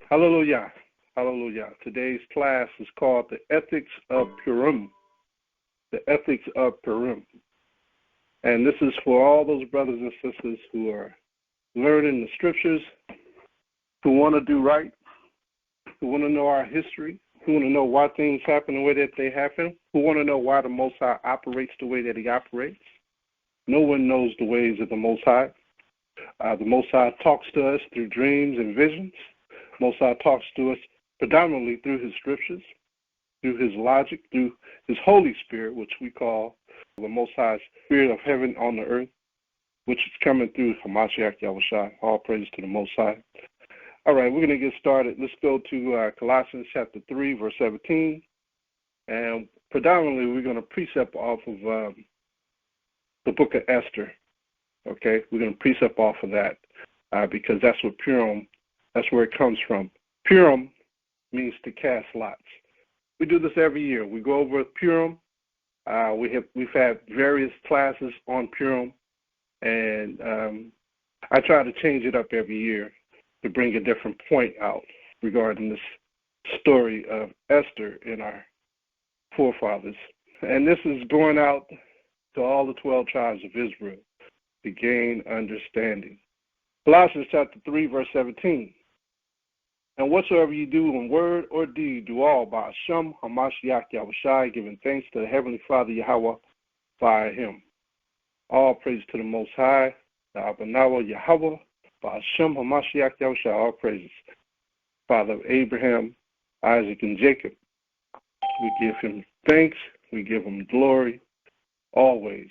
Hallelujah. Hallelujah. Today's class is called the Ethics of Purim. The Ethics of Purim. And this is for all those brothers and sisters who are learning the scriptures, who want to do right, who want to know our history, who want to know why things happen the way that they happen, who want to know why the Most High operates the way that he operates. No one knows the ways of the Most High. The Most High talks to us through dreams and visions. Most High talks to us predominantly through his scriptures, through his logic, through his Holy Spirit, which we call the Most High's Spirit of heaven on the earth, which is coming through Hamashiach Yahushua. All praise to the Most High. All right, we're going to get started. Let's go to Colossians chapter 3, verse 17. And predominantly, we're going to precept off of the book of Esther. Okay, we're going to precept off of that because that's what Purim, that's where it comes from. Purim means to cast lots. We do this every year. We go over Purim. We've had various classes on Purim, and I try to change it up every year to bring a different point out regarding this story of Esther and our forefathers. And this is going out to all the 12 tribes of Israel to gain understanding. Colossians chapter 3, verse 17. And whatsoever you do in word or deed, do all by Hashem Hamashiach Yahushai, giving thanks to the Heavenly Father Yahweh by him. All praise to the Most High, the ADAWAN Yahweh, by Hashem Hamashiach Yahushai, all praises. Father of Abraham, Isaac, and Jacob. We give him thanks, we give him glory, always.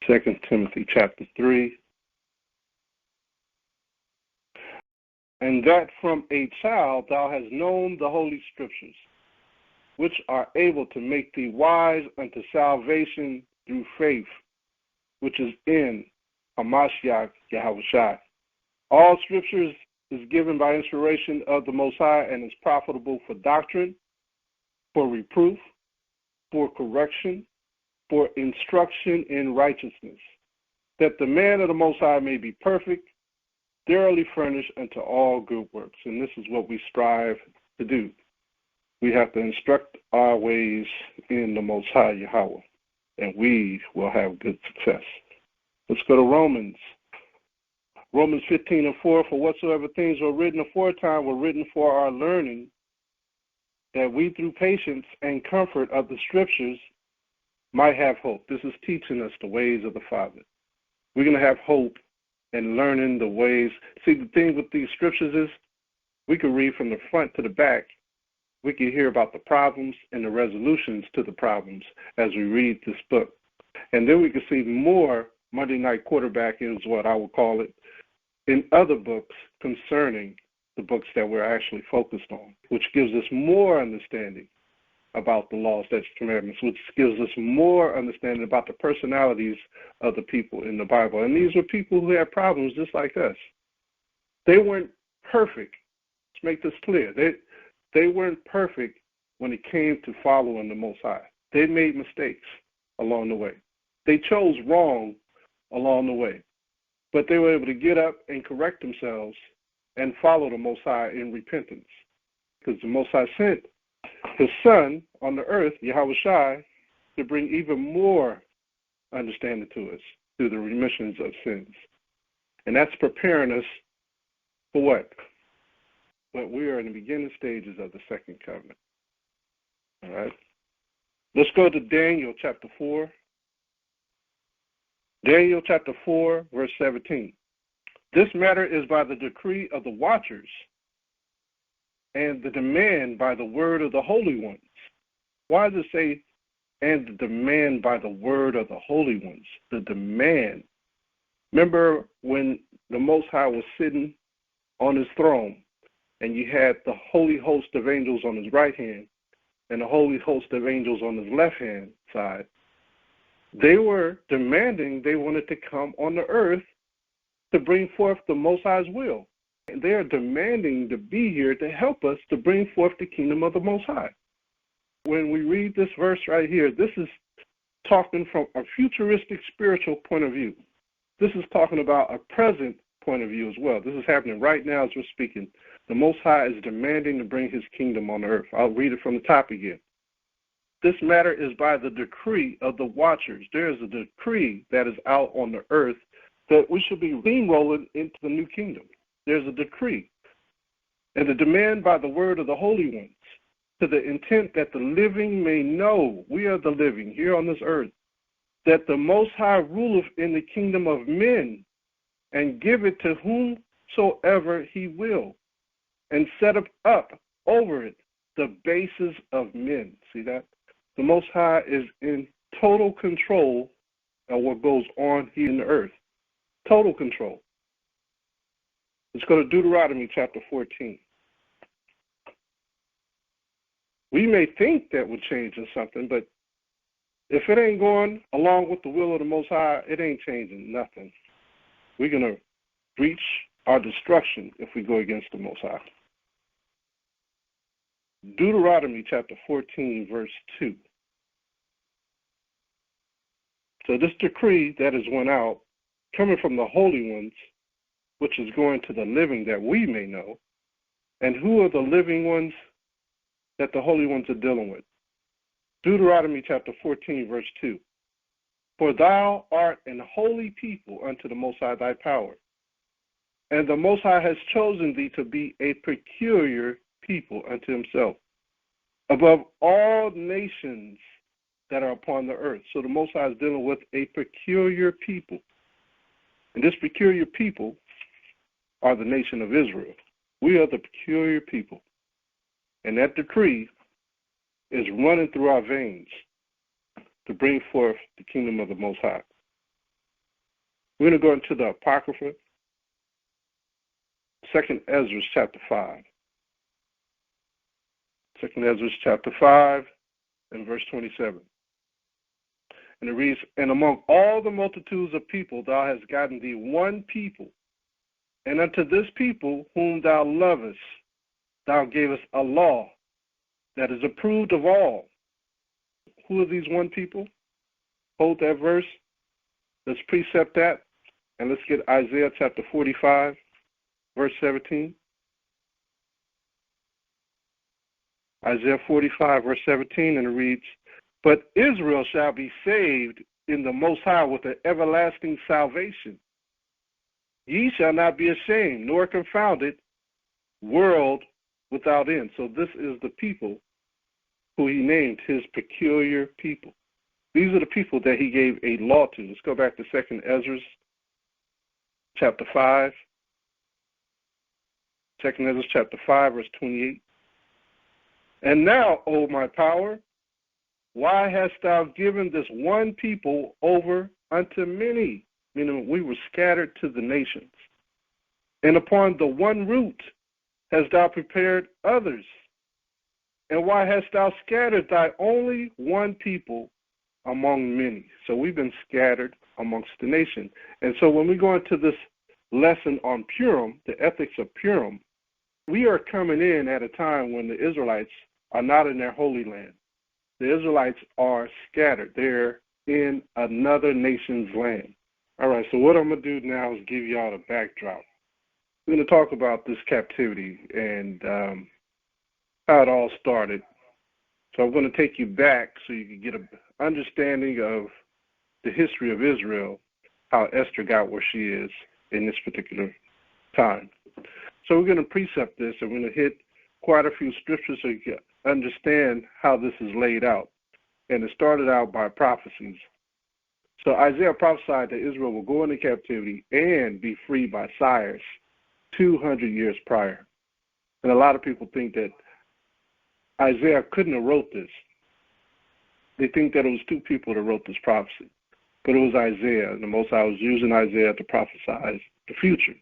2 Timothy chapter 3. And that from a child thou hast known the holy scriptures, which are able to make thee wise unto salvation through faith, which is in Hamashiach Yahushua. All scriptures is given by inspiration of the Most High and is profitable for doctrine, for reproof, for correction, for instruction in righteousness, that the man of the Most High may be perfect, thoroughly furnished unto all good works. And this is what we strive to do. We have to instruct our ways in the Most High Yahweh, and we will have good success. Let's go to Romans. Romans 15:4, for whatsoever things were written aforetime were written for our learning, that we through patience and comfort of the scriptures might have hope. This is teaching us the ways of the Father. We're going to have hope and learning the ways. See, the thing with these scriptures is we can read from the front to the back. We can hear about the problems and the resolutions to the problems as we read this book. And then we can see more Monday night quarterbacking is what I would call it in other books concerning the books that we're actually focused on, which gives us more understanding about the law, statutes, commandments, which gives us more understanding about the personalities of the people in the Bible. And these were people who had problems just like us. They weren't perfect. Let's make this clear. They weren't perfect when it came to following the Most High. They made mistakes along the way. They chose wrong along the way. But they were able to get up and correct themselves and follow the Most High in repentance. Because the Most High sent his Son on the earth, Yahushua, to bring even more understanding to us through the remissions of sins. And that's preparing us for what? But we are in the beginning stages of the second covenant. All right? Let's go to Daniel chapter 4. Daniel chapter 4, verse 17. This matter is by the decree of the watchers, and the demand by the word of the holy ones. Why does it say, and the demand by the word of the holy ones? The demand. Remember when the Most High was sitting on his throne, and you had the holy host of angels on his right hand, and the holy host of angels on his left hand side. They were demanding, they wanted to come on the earth to bring forth the Most High's will. And they are demanding to be here to help us to bring forth the kingdom of the Most High. When we read this verse right here, this is talking from a futuristic spiritual point of view. This is talking about a present point of view as well. This is happening right now as we're speaking. The Most High is demanding to bring his kingdom on earth. I'll read it from the top again. This matter is by the decree of the watchers. There is a decree that is out on the earth that we should be steamrolling into the new kingdom. There's a decree. And the demand by the word of the holy ones, to the intent that the living may know, we are the living here on this earth, that the Most High ruleth in the kingdom of men, and give it to whomsoever he will, and set up over it the bases of men. See that? The Most High is in total control of what goes on here in the earth. Total control. Let's go to Deuteronomy chapter 14. We may think that we're changing something, but if it ain't going along with the will of the Most High, it ain't changing nothing. We're going to reach our destruction if we go against the Most High. Deuteronomy chapter 14, verse 2. So this decree that has went out, coming from the holy ones, which is going to the living that we may know. And who are the living ones that the holy ones are dealing with? Deuteronomy chapter 14, verse 2. For thou art an holy people unto the Most High thy power. And the Most High has chosen thee to be a peculiar people unto himself, above all nations that are upon the earth. So the Most High is dealing with a peculiar people. And this peculiar people are the nation of Israel. We are the peculiar people. And that decree is running through our veins to bring forth the kingdom of the Most High. We're going to go into the Apocrypha, 2 Ezra chapter 5. 2 Ezra chapter 5 and verse 27. And it reads, and among all the multitudes of people thou hast gotten thee one people, and unto this people whom thou lovest thou gavest a law that is approved of all. Who are these one people? Hold that verse. Let's precept that. And let's get Isaiah chapter 45, verse 17. Isaiah 45, verse 17, and it reads, but Israel shall be saved in the Most High with an everlasting salvation. Ye shall not be ashamed, nor confounded, world without end. So this is the people who he named his peculiar people. These are the people that he gave a law to. Let's go back to 2 Ezra chapter 5. 2 Ezra chapter 5, verse 28. And now, O my power, why hast thou given this one people over unto many? Meaning we were scattered to the nations. And upon the one root hast thou prepared others. And why hast thou scattered thy only one people among many? So we've been scattered amongst the nation. And so when we go into this lesson on Purim, the ethics of Purim, we are coming in at a time when the Israelites are not in their holy land. The Israelites are scattered. They're in another nation's land. All right, so what I'm going to do now is give y'all a backdrop. We're going to talk about this captivity and how it all started. So I'm going to take you back so you can get an understanding of the history of Israel, how Esther got where she is in this particular time. So we're going to precept this, and we're going to hit quite a few scriptures so you can understand how this is laid out. And it started out by prophecies. So Isaiah prophesied that Israel will go into captivity and be freed by Cyrus 200 years prior. And a lot of people think that Isaiah couldn't have wrote this. They think that it was two people that wrote this prophecy. But it was Isaiah, and the Most High was using Isaiah to prophesy the future.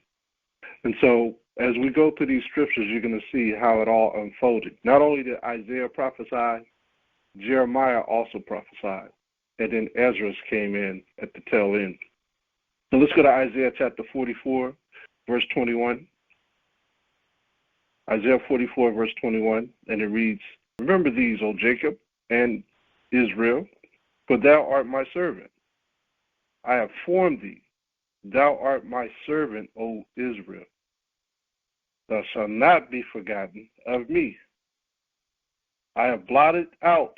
And so as we go through these scriptures, you're going to see how it all unfolded. Not only did Isaiah prophesy, Jeremiah also prophesied. And then Ezra came in at the tail end. So let's go to Isaiah chapter 44, verse 21. Isaiah 44, verse 21, and it reads, Remember these, O Jacob and Israel, for thou art my servant. I have formed thee. Thou art my servant, O Israel. Thou shalt not be forgotten of me. I have blotted out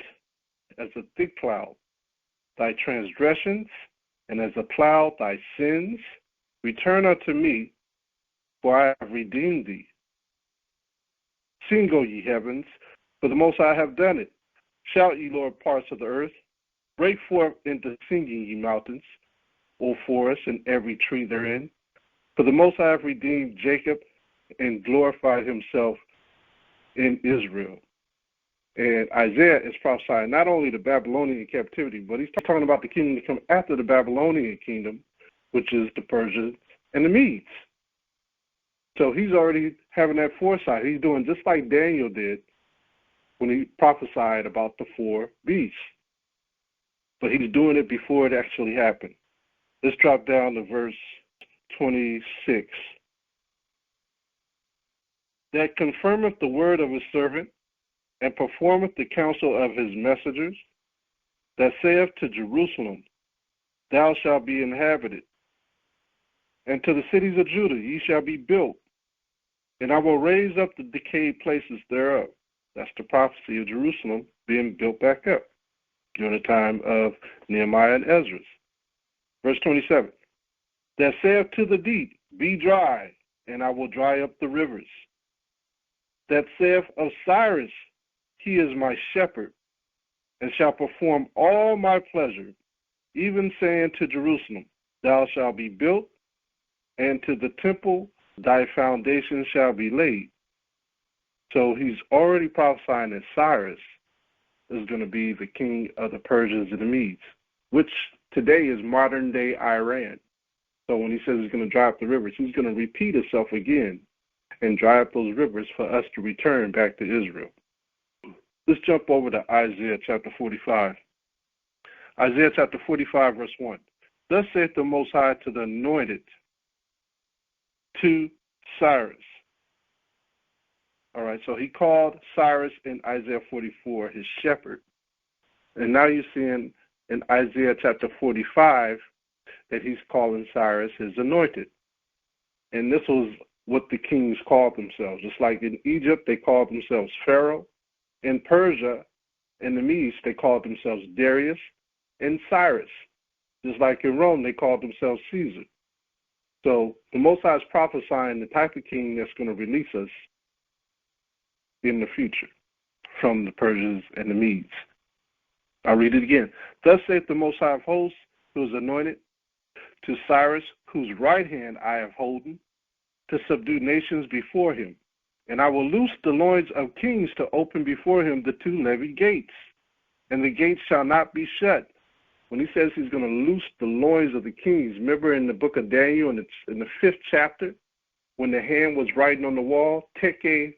as a thick cloud thy transgressions, and as a cloud thy sins. Return unto me, for I have redeemed thee. Sing, O ye heavens, for the Most High have done it. Shout, ye lower parts of the earth. Break forth into singing, ye mountains, O forests, and every tree therein. For the Most High have redeemed Jacob and glorified himself in Israel. And Isaiah is prophesying not only the Babylonian captivity, but he's talking about the kingdom to come after the Babylonian kingdom, which is the Persians and the Medes. So he's already having that foresight. He's doing just like Daniel did when he prophesied about the four beasts. But he's doing it before it actually happened. Let's drop down to verse 26. That confirmeth the word of his servant, and performeth the counsel of his messengers, that saith to Jerusalem, Thou shalt be inhabited, and to the cities of Judah ye shall be built, and I will raise up the decayed places thereof. That's the prophecy of Jerusalem being built back up during the time of Nehemiah and Ezra. Verse 27, that saith to the deep, Be dry, and I will dry up the rivers. That saith of Cyrus, He is my shepherd, and shall perform all my pleasure, even saying to Jerusalem, Thou shalt be built, and to the temple thy foundation shall be laid. So he's already prophesying that Cyrus is going to be the king of the Persians and the Medes, which today is modern-day Iran. So when he says he's going to dry up the rivers, he's going to repeat himself again and dry up those rivers for us to return back to Israel. Let's jump over to Isaiah chapter 45. Isaiah chapter 45, verse 1. Thus saith the Most High to the anointed, to Cyrus. All right, so he called Cyrus in Isaiah 44 his shepherd. And now you're seeing in Isaiah chapter 45 that he's calling Cyrus his anointed. And this was what the kings called themselves. Just like in Egypt, they called themselves Pharaoh. In Persia and the Medes, they called themselves Darius and Cyrus. Just like in Rome, they called themselves Caesar. So the Most High is prophesying the type of king that's going to release us in the future from the Persians and the Medes. I'll read it again. Thus saith the Most High of hosts, who is anointed, to Cyrus, whose right hand I have holden, to subdue nations before him. And I will loose the loins of kings to open before him the two levied gates, and the gates shall not be shut. When he says he's going to loose the loins of the kings, remember in the book of Daniel, in the 5th chapter, when the hand was writing on the wall, Teke,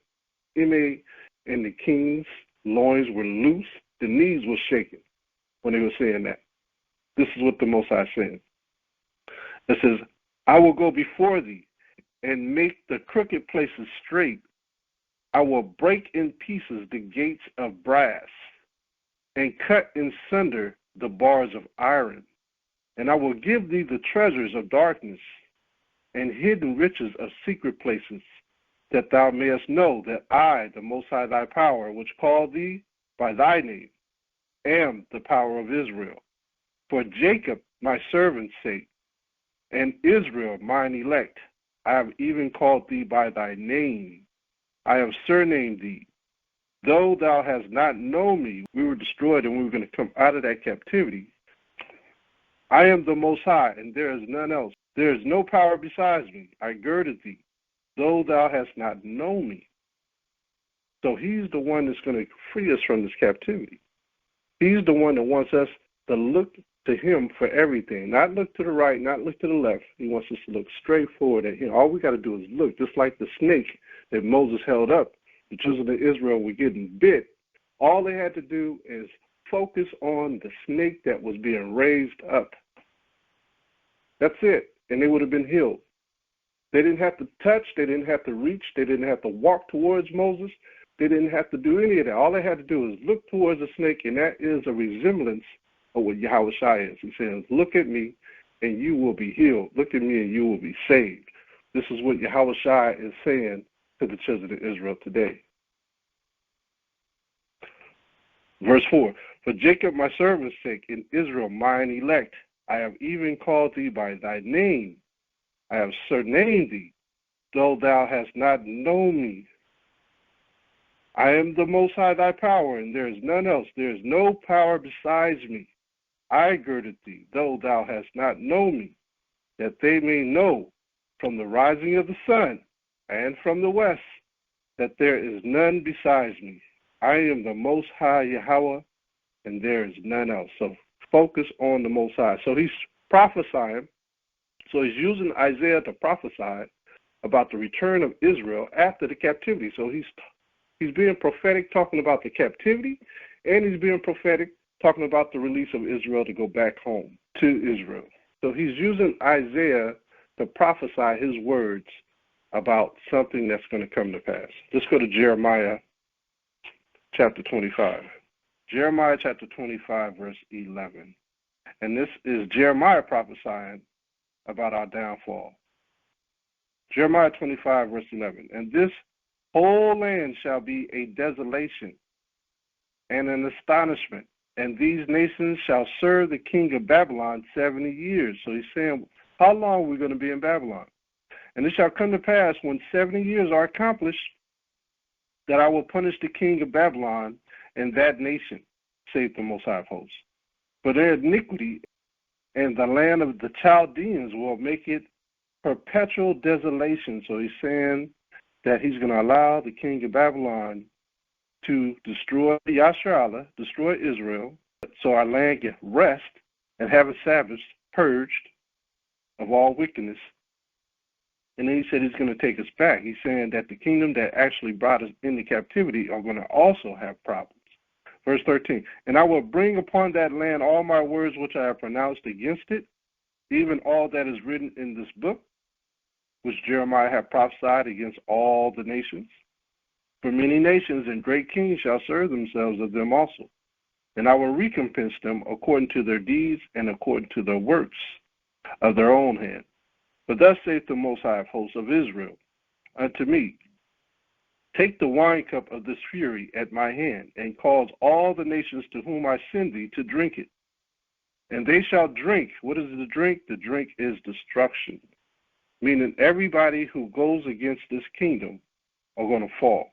Ime, and the king's loins were loose, the knees were shaking when they were saying that. This is what the Most High said. It says, I will go before thee and make the crooked places straight. I will break in pieces the gates of brass and cut in sunder the bars of iron. And I will give thee the treasures of darkness and hidden riches of secret places, that thou mayest know that I, the Most High thy power, which called thee by thy name, am the power of Israel. For Jacob my servant's sake, and Israel mine elect, I have even called thee by thy name. I have surnamed thee. Though thou hast not known me, we were destroyed and we were going to come out of that captivity. I am the Most High, and there is none else. There is no power besides me. I girded thee, though thou hast not known me. So he's the one that's going to free us from this captivity. He's the one that wants us to look to him for everything, not look to the right, not look to the left. He wants us to look straight forward at him. All we got to do is look, just like the snake that Moses held up. The children of Israel were getting bit. All they had to do is focus on the snake that was being raised up. That's it. and they would have been healed. They didn't have to touch, they didn't have to reach, they didn't have to walk towards Moses, they didn't have to do any of that. All they had to do is look towards the snake, and that is a resemblance of what Yahushua is. He says, look at me, and you will be healed. Look at me, and you will be saved. This is what Yahushua is saying to the children of Israel today. Verse 4, for Jacob my servant's sake, and Israel mine elect, I have even called thee by thy name. I have surnamed thee, though thou hast not known me. I am the Most High thy power, and there is none else. There is no power besides me. I girded thee, though thou hast not known me, that they may know from the rising of the sun and from the west that there is none besides me. I am the Most High Yahweh, and there is none else. So focus on the Most High. So he's prophesying. So he's using Isaiah to prophesy about the return of Israel after the captivity. So he's being prophetic, talking about the captivity, and he's being prophetic, talking about the release of Israel to go back home to Israel. So he's using Isaiah to prophesy his words about something that's going to come to pass. Let's go to Jeremiah chapter 25. Jeremiah chapter 25, verse 11. And this is Jeremiah prophesying about our downfall. Jeremiah 25, verse 11. And this whole land shall be a desolation and an astonishment, and these nations shall serve the king of Babylon 70 years. So he's saying, how long are we going to be in Babylon? And it shall come to pass when 70 years are accomplished that I will punish the king of Babylon and that nation, saith the Most High of Hosts. For their iniquity, and the land of the Chaldeans will make it perpetual desolation. So he's saying that he's going to allow the king of Babylon to destroy Yasharallah, destroy Israel, so our land get rest and have a Sabbath purged of all wickedness. And then he said he's going to take us back. He's saying that the kingdom that actually brought us into captivity are going to also have problems. Verse 13, and I will bring upon that land all my words which I have pronounced against it, even all that is written in this book, which Jeremiah hath prophesied against all the nations. For many nations and great kings shall serve themselves of them also. And I will recompense them according to their deeds and according to their works of their own hand. But thus saith the Most High of Hosts of Israel unto me, take the wine cup of this fury at my hand, and cause all the nations to whom I send thee to drink it. And they shall drink. What is the drink? The drink is destruction. Meaning everybody who goes against this kingdom are going to fall.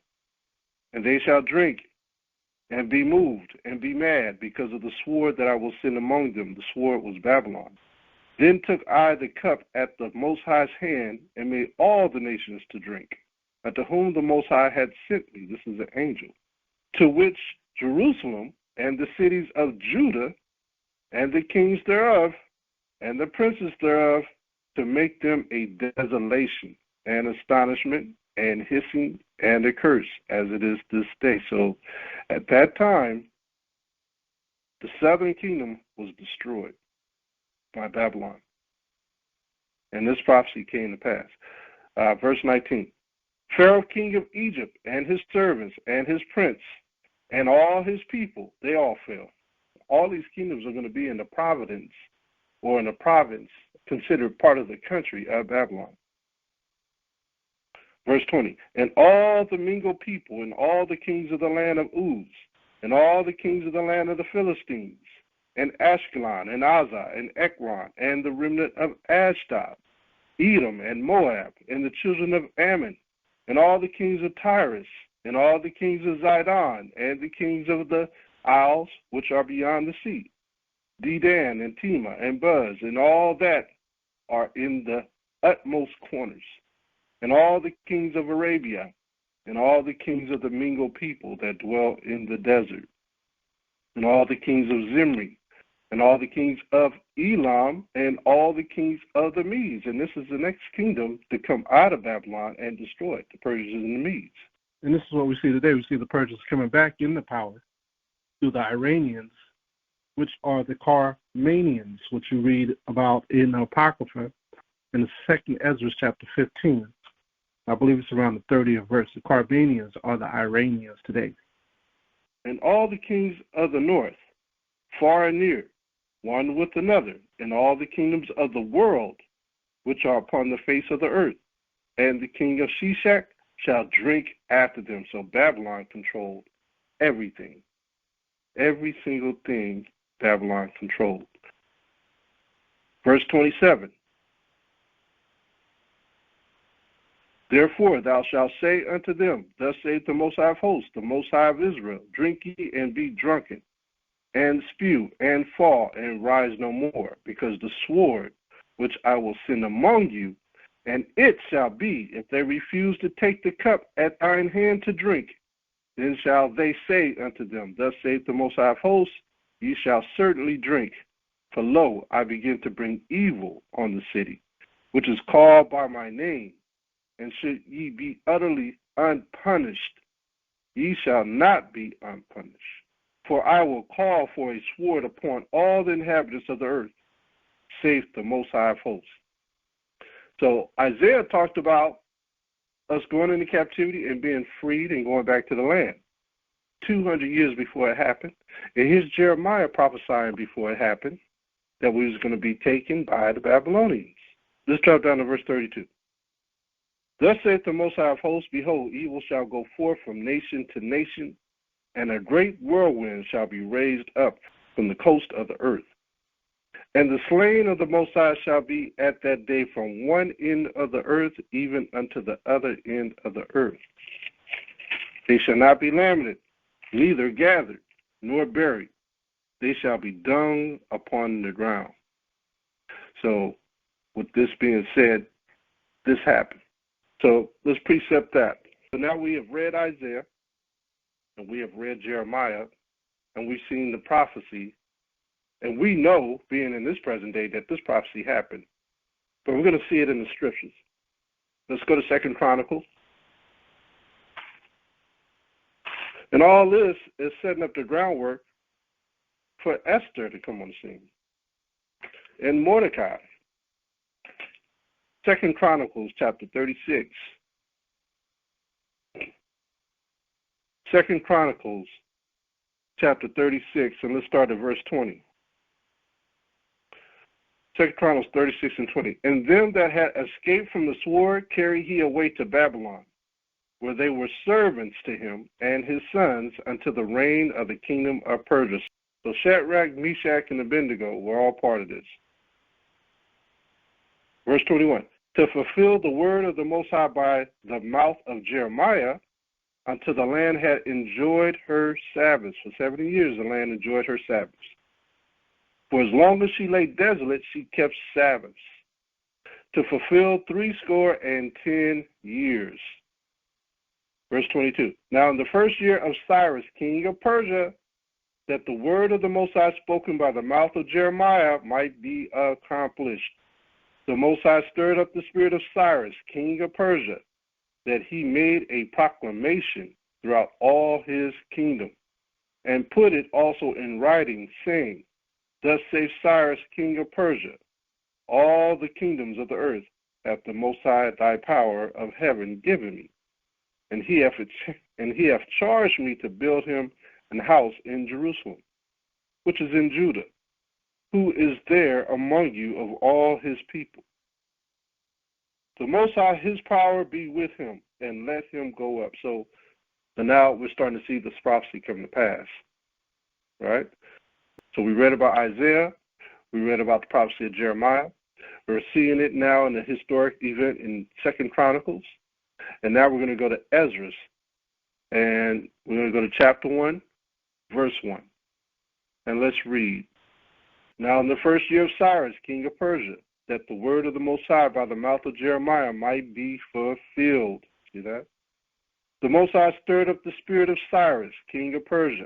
And they shall drink and be moved and be mad because of the sword that I will send among them. The sword was Babylon. Then took I the cup at the Most High's hand, and made all the nations to drink, unto whom the Most High had sent me. This is an angel. To which Jerusalem and the cities of Judah and the kings thereof and the princes thereof, to make them a desolation and astonishment and hissing and a curse, as it is this day. So at that time, the southern kingdom was destroyed by Babylon. And this prophecy came to pass. Verse 19. Pharaoh king of Egypt and his servants and his prince and all his people, they all fell. All these kingdoms are going to be in the province or in a province considered part of the country of Babylon. Verse 20. And all the mingled people and all the kings of the land of Uz and all the kings of the land of the Philistines and Ashkelon and Azah and Ekron and the remnant of Ashdod, Edom and Moab and the children of Ammon, and all the kings of Tyrus, and all the kings of Zidon, and the kings of the isles which are beyond the sea, Dedan and Tema and Buz, and all that are in the utmost corners, and all the kings of Arabia, and all the kings of the mingled people that dwell in the desert, and all the kings of Zimri, and all the kings of Elam, and all the kings of the Medes. And this is the next kingdom to come out of Babylon and destroy it, the Persians and the Medes. And this is what we see today. We see the Persians coming back into power through the Iranians, which are the Carmanians, which you read about in Apocrypha. in the second Ezra chapter 15. I believe it's around the 30th verse. The Carbanians are the Iranians today. And all the kings of the north, far and near, one with another, and all the kingdoms of the world, which are upon the face of the earth, and the king of Shishak shall drink after them. So Babylon controlled everything. Every single thing Babylon controlled. Verse 27. Therefore thou shalt say unto them, Thus saith the Most High of hosts, the Most High of Israel, Drink ye and be drunken, and spew, and fall, and rise no more, because the sword which I will send among you, and it shall be, if they refuse to take the cup at thine hand to drink, then shall they say unto them, Thus saith the Most High of hosts, Ye shall certainly drink, for lo, I begin to bring evil on the city, which is called by my name, and should ye be utterly unpunished, ye shall not be unpunished. For I will call for a sword upon all the inhabitants of the earth, saith the Most High of hosts. So Isaiah talked about us going into captivity and being freed and going back to the land 200 years before it happened. And here's Jeremiah prophesying before it happened that we was going to be taken by the Babylonians. Let's drop down to verse 32. Thus saith the Most High of hosts, Behold, evil shall go forth from nation to nation, and a great whirlwind shall be raised up from the coast of the earth. And the slain of the Most High shall be at that day from one end of the earth even unto the other end of the earth. They shall not be lamented, neither gathered, nor buried. They shall be dung upon the ground. So, with this being said, this happened. So, let's precept that. So now we have read Isaiah, and we have read Jeremiah, and we've seen the prophecy. And we know, being in this present day, that this prophecy happened. But we're going to see it in the scriptures. Let's go to 2 Chronicles. And all this is setting up the groundwork for Esther to come on the scene. And Mordecai. 2 Chronicles chapter 36. 2 Chronicles chapter 36, and let's start at verse 20. 2 Chronicles 36 and 20. And them that had escaped from the sword carried he away to Babylon, where they were servants to him and his sons until the reign of the kingdom of Persia. So Shadrach, Meshach, and Abednego were all part of this. Verse 21. To fulfill the word of the Most High by the mouth of Jeremiah, until the land had enjoyed her Sabbaths. For 70 years the land enjoyed her Sabbaths. For as long as she lay desolate, she kept Sabbaths, to fulfill 70 years. Verse 22. Now in the first year of Cyrus, king of Persia, that the word of the Most High spoken by the mouth of Jeremiah might be accomplished, the Most High stirred up the spirit of Cyrus, king of Persia, that he made a proclamation throughout all his kingdom, and put it also in writing, saying, Thus saith Cyrus, king of Persia, all the kingdoms of the earth hath the Most High thy power of heaven given me, and he hath charged me to build him an house in Jerusalem, which is in Judah, who is there among you of all his people. The Most High, his power be with him, and let him go up. So now we're starting to see this prophecy come to pass, right? So we read about Isaiah, we read about the prophecy of Jeremiah, we're seeing it now in the historic event in 2 Chronicles, and now we're going to go to Ezra, and we're going to go to chapter 1, verse 1, and let's read. Now in the first year of Cyrus, king of Persia, that the word of the Most High by the mouth of Jeremiah might be fulfilled. See that? The Most High stirred up the spirit of Cyrus, king of Persia,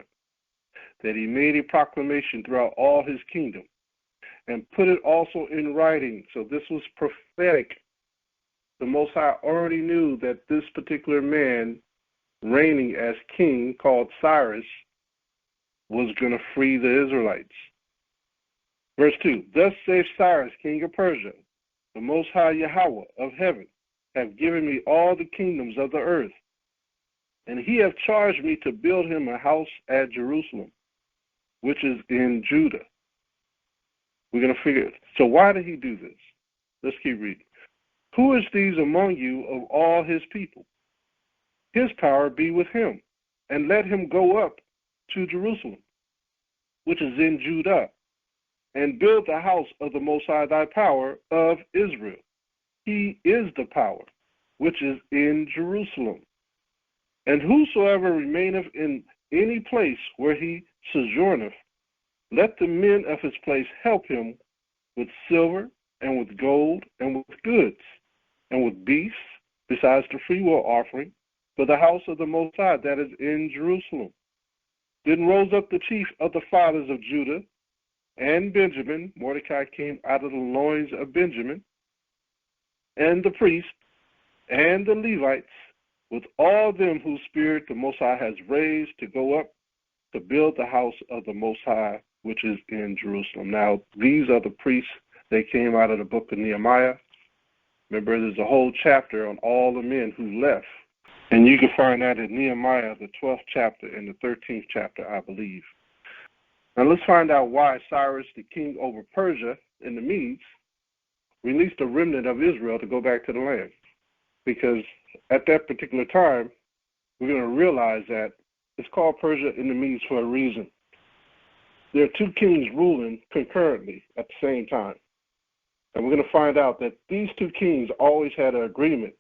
that he made a proclamation throughout all his kingdom, and put it also in writing. So this was prophetic. The Most High already knew that this particular man reigning as king, called Cyrus, was going to free the Israelites. Verse 2, Thus saith Cyrus, king of Persia, the Most High Yahweh of heaven, have given me all the kingdoms of the earth, and he hath charged me to build him a house at Jerusalem, which is in Judah. We're going to figure it. So why did he do this? Let's keep reading. Who is these among you of all his people? His power be with him, and let him go up to Jerusalem, which is in Judah, and build the house of the Most High thy power of Israel. He is the power, which is in Jerusalem. And whosoever remaineth in any place where he sojourneth, let the men of his place help him with silver and with gold and with goods and with beasts, besides the freewill offering, for the house of the Most High that is in Jerusalem. Then rose up the chief of the fathers of Judah and Benjamin. Mordecai came out of the loins of Benjamin, and the priests and the Levites, with all them whose spirit the Most High has raised to go up to build the house of the Most High, which is in Jerusalem. Now, these are the priests. They came out of the book of Nehemiah. Remember, there's a whole chapter on all the men who left. And you can find that in Nehemiah, the 12th chapter and the 13th chapter, I believe. Now let's find out why Cyrus, the king over Persia and the Medes, released a remnant of Israel to go back to the land. Because at that particular time, we're going to realize that it's called Persia and the Medes for a reason. There are two kings ruling concurrently at the same time. And we're going to find out that these two kings always had an agreement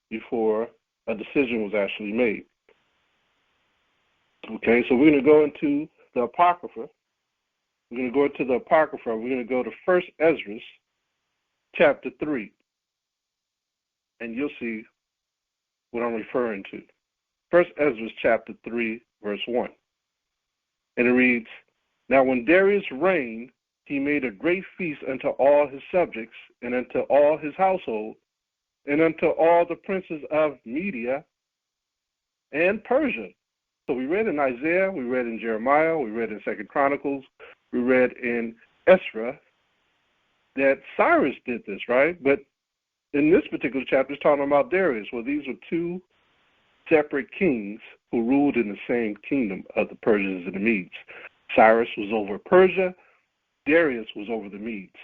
before a decision was actually made. Okay, so we're going to go into the Apocrypha. We're going to go into the Apocrypha. We're going to go to 1 Ezra, chapter 3. And you'll see what I'm referring to. 1 Ezra, chapter 3, verse 1. And it reads, Now when Darius reigned, he made a great feast unto all his subjects, and unto all his household, and unto all the princes of Media and Persia. So we read in Isaiah, we read in Jeremiah, we read in 2 Chronicles, we read in Esther that Cyrus did this, right? But in this particular chapter, it's talking about Darius. Well, these were two separate kings who ruled in the same kingdom of the Persians and the Medes. Cyrus was over Persia, Darius was over the Medes.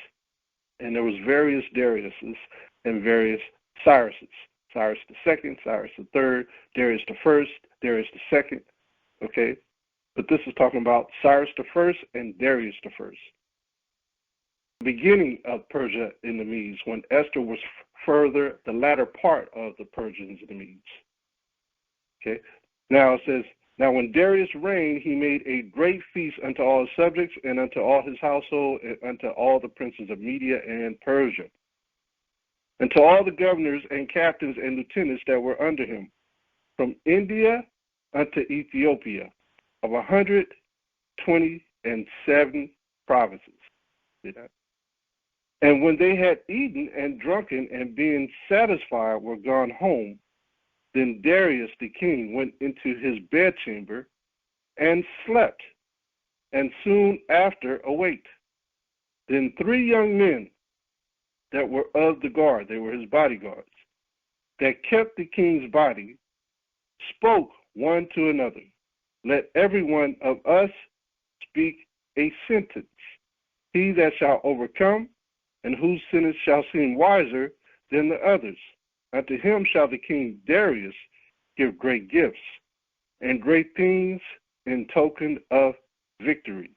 And there was various Dariuses and various Cyruses. Cyrus the second, Cyrus the third, Darius the first, Darius the second. Okay? But this is talking about Cyrus the first and Darius the first. The beginning of Persia and the Medes, when Esther was further the latter part of the Persians and the Medes. Okay? Now it says, Now when Darius reigned, he made a great feast unto all his subjects, and unto all his household, and unto all the princes of Media and Persia, and to all the governors and captains and lieutenants that were under him, from India unto Ethiopia, of 127 provinces. See that? And when they had eaten and drunken, and being satisfied were gone home, then Darius the king went into his bedchamber and slept, and soon after awaked. Then 3 young men that were of the guard, they were his bodyguards, that kept the king's body, spoke one to another, Let every one of us speak a sentence. He that shall overcome, and whose sentence shall seem wiser than the others, unto him shall the king Darius give great gifts, and great things in token of victory.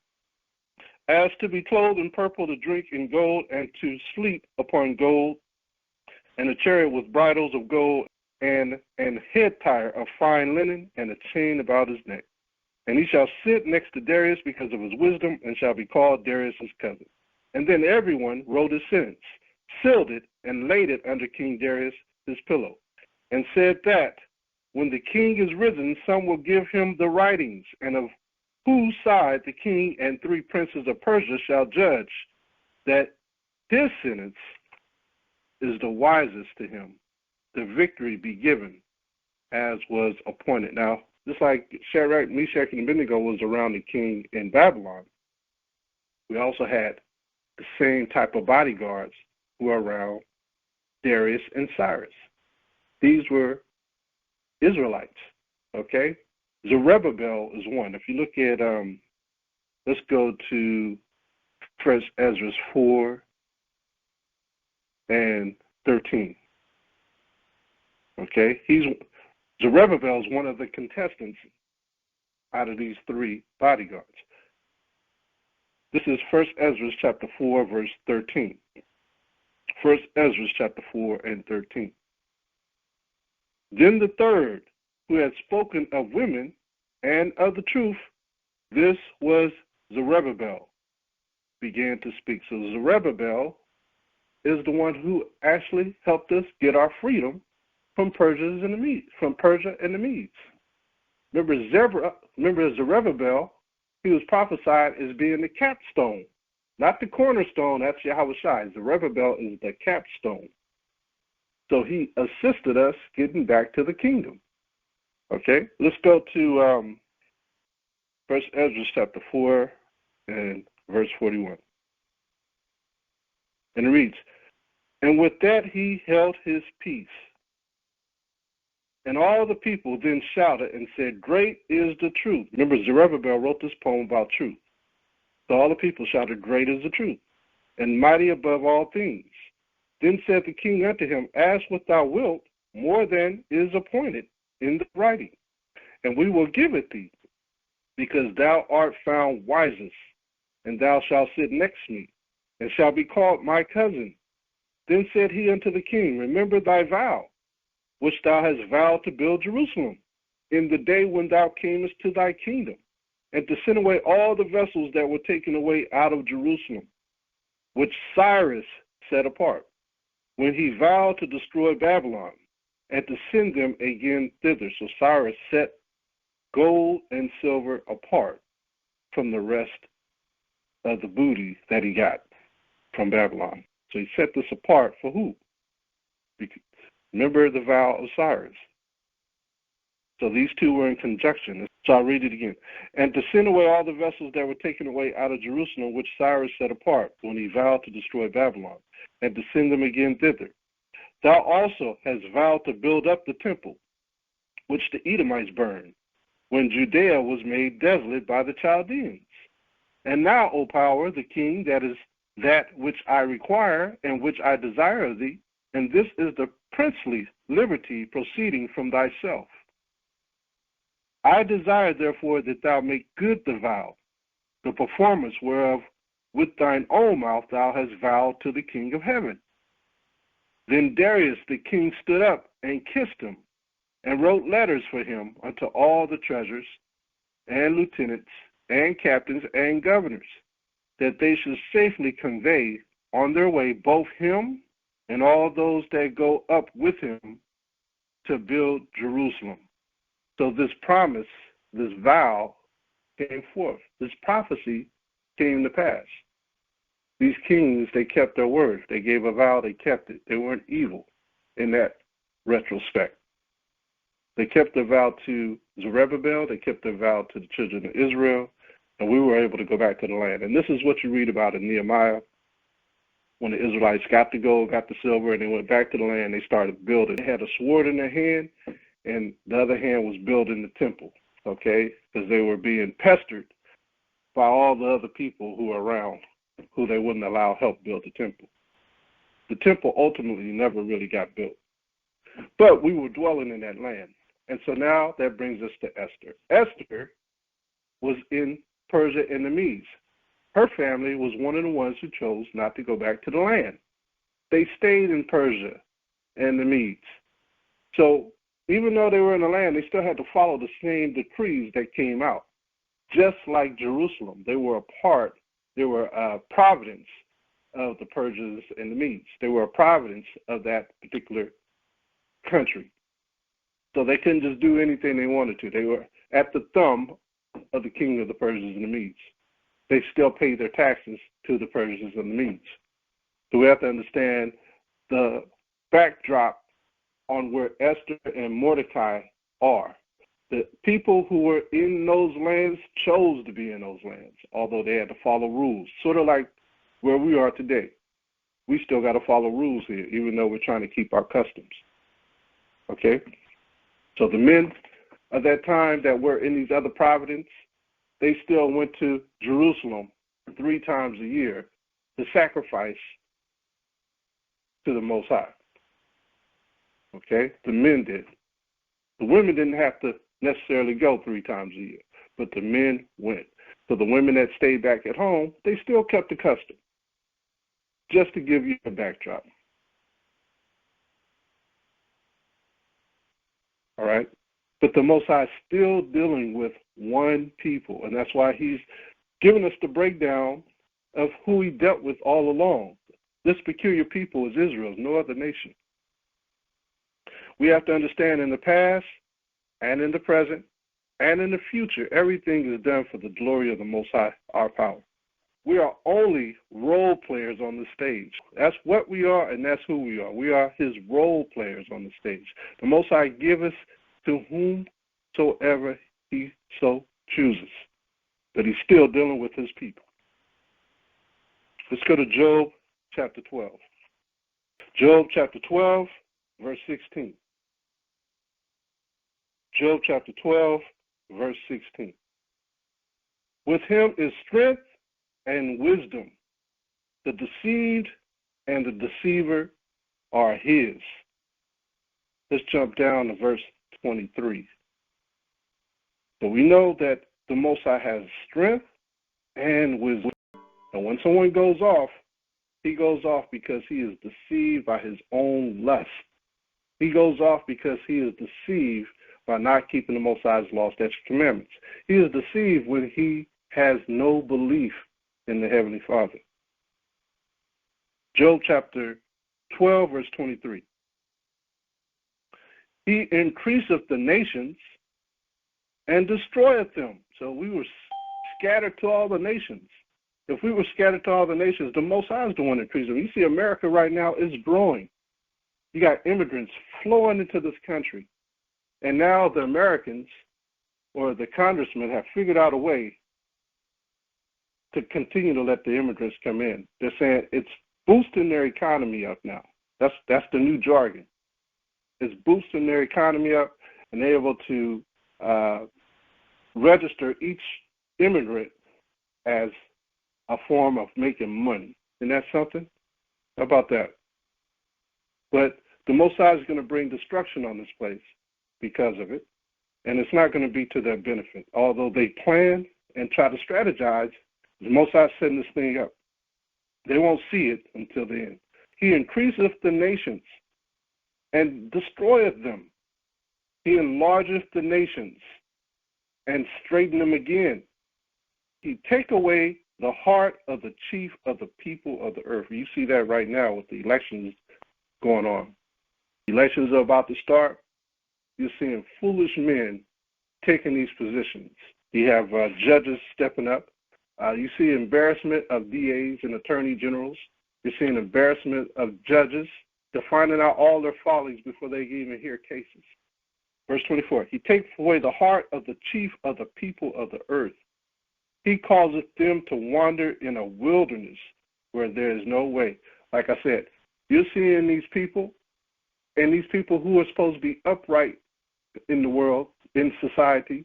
As to be clothed in purple, to drink in gold, and to sleep upon gold, and a chariot with bridles of gold, and an head tire of fine linen, and a chain about his neck. And he shall sit next to Darius because of his wisdom, and shall be called Darius' cousin. And then everyone wrote his sentence, sealed it, and laid it under King Darius his pillow, and said that when the king is risen, some will give him the writings, and of whose side the king and 3 princes of Persia shall judge, that his sentence is the wisest to him, the victory be given, as was appointed. Now, just like Shadrach, Meshach, and Abednego was around the king in Babylon, we also had the same type of bodyguards who are around Darius, and Cyrus. These were Israelites, okay? Zerubbabel is one. If you look at, let's go to 1 Ezra 4 and 13. Okay, Zerubbabel is one of the contestants out of these three bodyguards. This is 1 Ezra chapter 4, verse 13. 1 Ezra chapter 4 and 13. Then the third, who had spoken of women and of the truth, this was Zerubbabel, began to speak. So Zerubbabel is the one who actually helped us get our freedom from Persia and the Medes. Remember Zerubbabel, he was prophesied as being the capstone, not the cornerstone. That's Yahushua. Zerubbabel is the capstone. So he assisted us getting back to the kingdom. Okay, let's go to 1 Ezra chapter 4 and verse 41. And it reads, "And with that he held his peace. And all the people then shouted and said, Great is the truth." Remember, Zerubbabel wrote this poem about truth. So all the people shouted, Great is the truth, and mighty above all things. Then said the king unto him, Ask what thou wilt, more than is appointed in the writing, and we will give it thee, because thou art found wisest, and thou shalt sit next me, and shalt be called my cousin. Then said he unto the king, Remember thy vow, which thou hast vowed to build Jerusalem, in the day when thou camest to thy kingdom, and to send away all the vessels that were taken away out of Jerusalem, which Cyrus set apart, when he vowed to destroy Babylon, and to send them again thither. So Cyrus set gold and silver apart from the rest of the booty that he got from Babylon. So he set this apart for who? Because, remember the vow of Cyrus. So these two were in conjunction. So I'll read it again. And to send away all the vessels that were taken away out of Jerusalem, which Cyrus set apart, when he vowed to destroy Babylon, and to send them again thither. Thou also hast vowed to build up the temple, which the Edomites burned, when Judea was made desolate by the Chaldeans. And now, O power, the king, that is that which I require and which I desire of thee, and this is the princely liberty proceeding from thyself. I desire, therefore, that thou make good the vow, the performance whereof with thine own mouth thou hast vowed to the King of heaven. Then Darius the king stood up and kissed him, and wrote letters for him unto all the treasurers and lieutenants and captains and governors, that they should safely convey on their way both him and all those that go up with him to build Jerusalem. So this promise, this vow came forth. This prophecy came to pass. These kings, they kept their word. They gave a vow, they kept it. They weren't evil in that retrospect. They kept their vow to Zerubbabel, they kept their vow to the children of Israel, and we were able to go back to the land. And this is what you read about in Nehemiah. When the Israelites got the gold, got the silver, and they went back to the land, they started building. They had a sword in their hand, and the other hand was building the temple, okay? Because they were being pestered by all the other people who were around, who they wouldn't allow help build the temple. The temple ultimately never really got built. But we were dwelling in that land. And so now that brings us to Esther. Esther was in Persia and the Medes. Her family was one of the ones who chose not to go back to the land. They stayed in Persia and the Medes. So even though they were in the land, they still had to follow the same decrees that came out. Just like Jerusalem, they were a providence of the Persians and the Medes. They were a providence of that particular country. So they couldn't just do anything they wanted to. They were at the thumb of the king of the Persians and the Medes. They still paid their taxes to the Persians and the Medes. So we have to understand the backdrop on where Esther and Mordecai are. The people who were in those lands chose to be in those lands, although they had to follow rules, sort of like where we are today. we still got to follow rules here, even though we're trying to keep our customs. Okay? So the men of that time that were in these other provinces, they still went to Jerusalem 3 times a year to sacrifice to the Most High. Okay? The men did. The women didn't have to necessarily go 3 times a year, but the men went. So the women that stayed back at home, they still kept the custom. Just to give you a backdrop. All right? But the Most High is still dealing with one people, and that's why he's giving us the breakdown of who he dealt with all along. This peculiar people is Israel, no other nation. We have to understand in the past and in the present and in the future, everything is done for the glory of the Most High, our power. We are only role players on the stage. That's what we are, and that's who we are. We are his role players on the stage. The Most High giveth to whomsoever he so chooses. But he's still dealing with his people. Let's go to Job chapter 12. Job chapter 12, verse 16. Job chapter 12, verse 16. With him is strength and wisdom. The deceived and the deceiver are his. Let's jump down to verse 23. So we know that the Most High has strength and wisdom. And when someone goes off, he goes off because he is deceived by his own lust. He goes off because he is deceived by not keeping the Most High's law, statutes, commandments. He is deceived when he has no belief in the Heavenly Father. Job chapter 12, verse 23. He increaseth the nations and destroyeth them. So we were scattered to all the nations. If we were scattered to all the nations, the Most High is the one increasing them. You see, America right now is growing. You got immigrants flowing into this country. And now the Americans or the congressmen have figured out a way to continue to let the immigrants come in. They're saying it's boosting their economy up now. That's the new jargon. It's boosting their economy up, and they're able to register each immigrant as a form of making money. Isn't that something? How about that? But the Most High is going to bring destruction on this place because of it, and it's not going to be to their benefit. Although they plan and try to strategize, the Most High is setting this thing up. They won't see it until the end. He increaseth the nations and destroyeth them. He enlargeth the nations and straighten them again. He take away the heart of the chief of the people of the earth. You see that right now with the elections going on. Elections are about to start. You're seeing foolish men taking these positions. You have judges stepping up. You see embarrassment of DAs and attorney generals. You're seeing embarrassment of judges. They're finding out all their follies before they even hear cases. Verse 24, he takes away the heart of the chief of the people of the earth. He causeth them to wander in a wilderness where there is no way. Like I said, you're seeing these people, and these people who are supposed to be upright in the world, in society,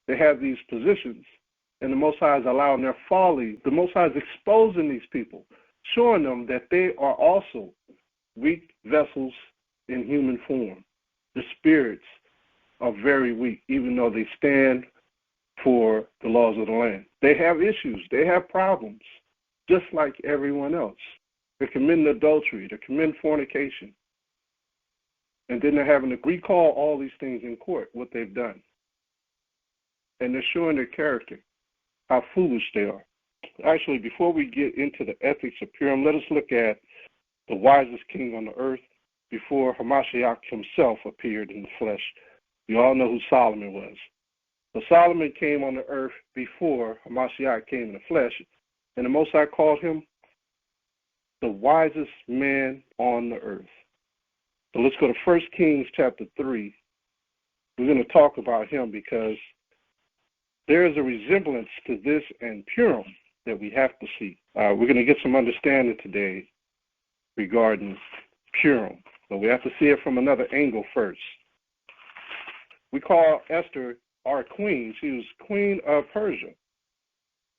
they have these positions, and the Most High is allowing their folly. The Most High is exposing these people, showing them that they are also weak vessels in human form. The spirits are very weak, even though they stand for the laws of the land. They have issues. They have problems, just like everyone else. They're committing adultery. They're committing fornication. And then they're having to recall all these things in court, what they've done. And they're showing their character, how foolish they are. Actually, before we get into the ethics of Purim, let us look at the wisest king on the earth before Hamashiach himself appeared in the flesh. You all know who Solomon was. So Solomon came on the earth before Hamashiach came in the flesh, and the Most High called him the wisest man on the earth. So let's go to 1 Kings chapter 3. We're going to talk about him because there is a resemblance to this and Purim that we have to see. We're going to get some understanding today regarding Purim. So we have to see it from another angle first. We call Esther our queen. She was queen of Persia.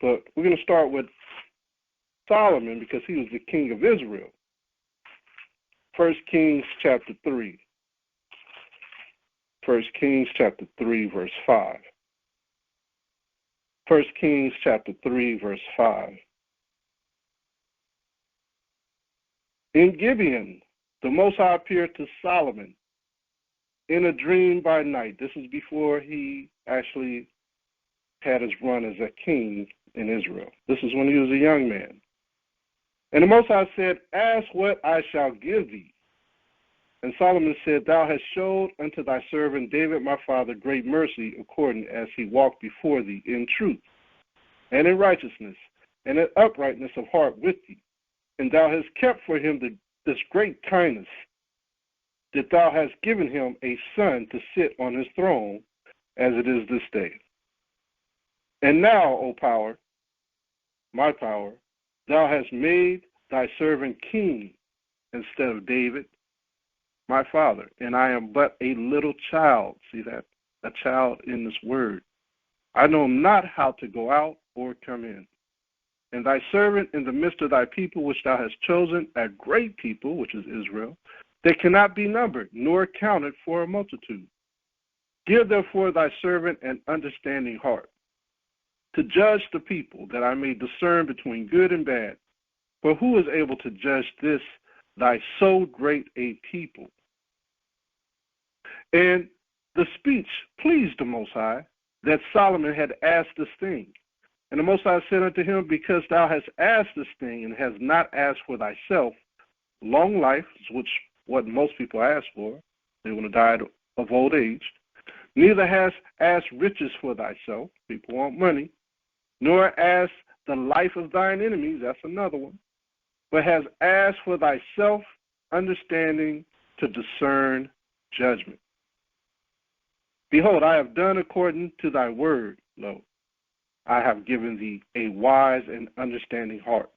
But we're going to start with Solomon because he was the king of Israel. 1 Kings chapter 3. 1 Kings chapter 3, verse 5. 1 Kings chapter 3, verse 5. In Gibeon, the Most High appeared to Solomon in a dream by night. This is before he actually had his run as a king in Israel. This is when he was a young man. And the Most High said, ask what I shall give thee. And Solomon said, thou hast showed unto thy servant David my father great mercy, according as he walked before thee in truth, and in righteousness, and in uprightness of heart with thee. And thou hast kept for him this great kindness, that thou hast given him a son to sit on his throne, as it is this day. And now, O power, my power, thou hast made thy servant king instead of David, my father, and I am but a little child. See that? A child in this word. I know not how to go out or come in. And thy servant in the midst of thy people, which thou hast chosen, a great people, which is Israel, that cannot be numbered, nor counted for a multitude. Give therefore thy servant an understanding heart, to judge the people, that I may discern between good and bad. For who is able to judge this, thy so great a people? And the speech pleased the Most High, that Solomon had asked this thing. And the Most High said unto him, because thou hast asked this thing, and hast not asked for thyself long life, which what most people ask for, they want to die of old age, neither hast asked riches for thyself, people want money, nor asked the life of thine enemies, that's another one, but has asked for thyself understanding to discern judgment. Behold, I have done according to thy word, lo, I have given thee a wise and understanding heart,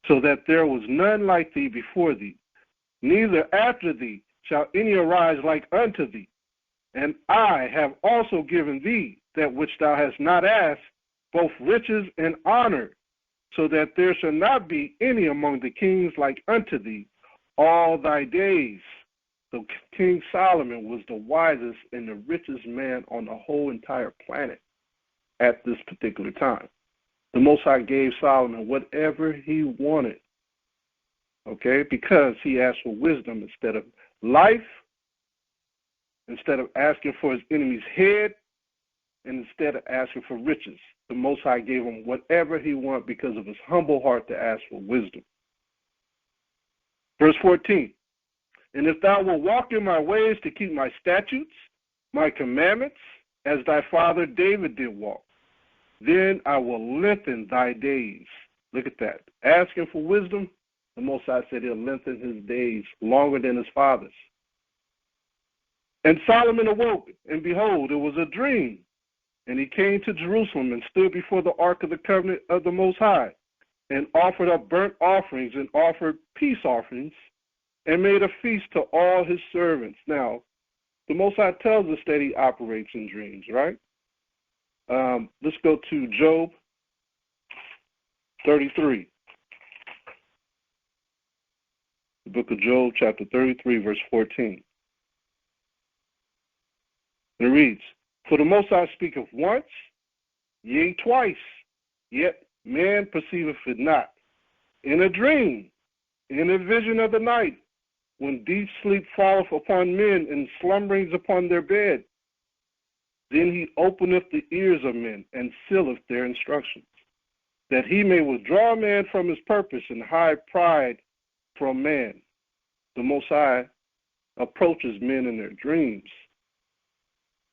so that there was none like thee before thee, neither after thee shall any arise like unto thee. And I have also given thee that which thou hast not asked, both riches and honor, so that there shall not be any among the kings like unto thee all thy days. So King Solomon was the wisest and the richest man on the whole entire planet at this particular time. The Most High gave Solomon whatever he wanted, okay, because he asked for wisdom instead of life, instead of asking for his enemy's head, and instead of asking for riches. The Most High gave him whatever he wanted because of his humble heart to ask for wisdom. Verse 14, and if thou wilt walk in my ways to keep my statutes, my commandments, as thy father David did walk, then I will lengthen thy days. Look at that. Asking for wisdom, the Most High said he'll lengthen his days longer than his father's. And Solomon awoke, and behold, it was a dream. And he came to Jerusalem and stood before the ark of the covenant of the Most High, and offered up burnt offerings and offered peace offerings, and made a feast to all his servants. Now, the Most High tells us that he operates in dreams, right? Let's go to Job 33. The book of Job, chapter 33, verse 14. And it reads, for the Most High speaketh once, yea, twice, yet man perceiveth it not. In a dream, in a vision of the night, when deep sleep falleth upon men and slumberings upon their bed, then he openeth the ears of men and sealeth their instructions, that he may withdraw man from his purpose and hide pride from man. The Most High approaches men in their dreams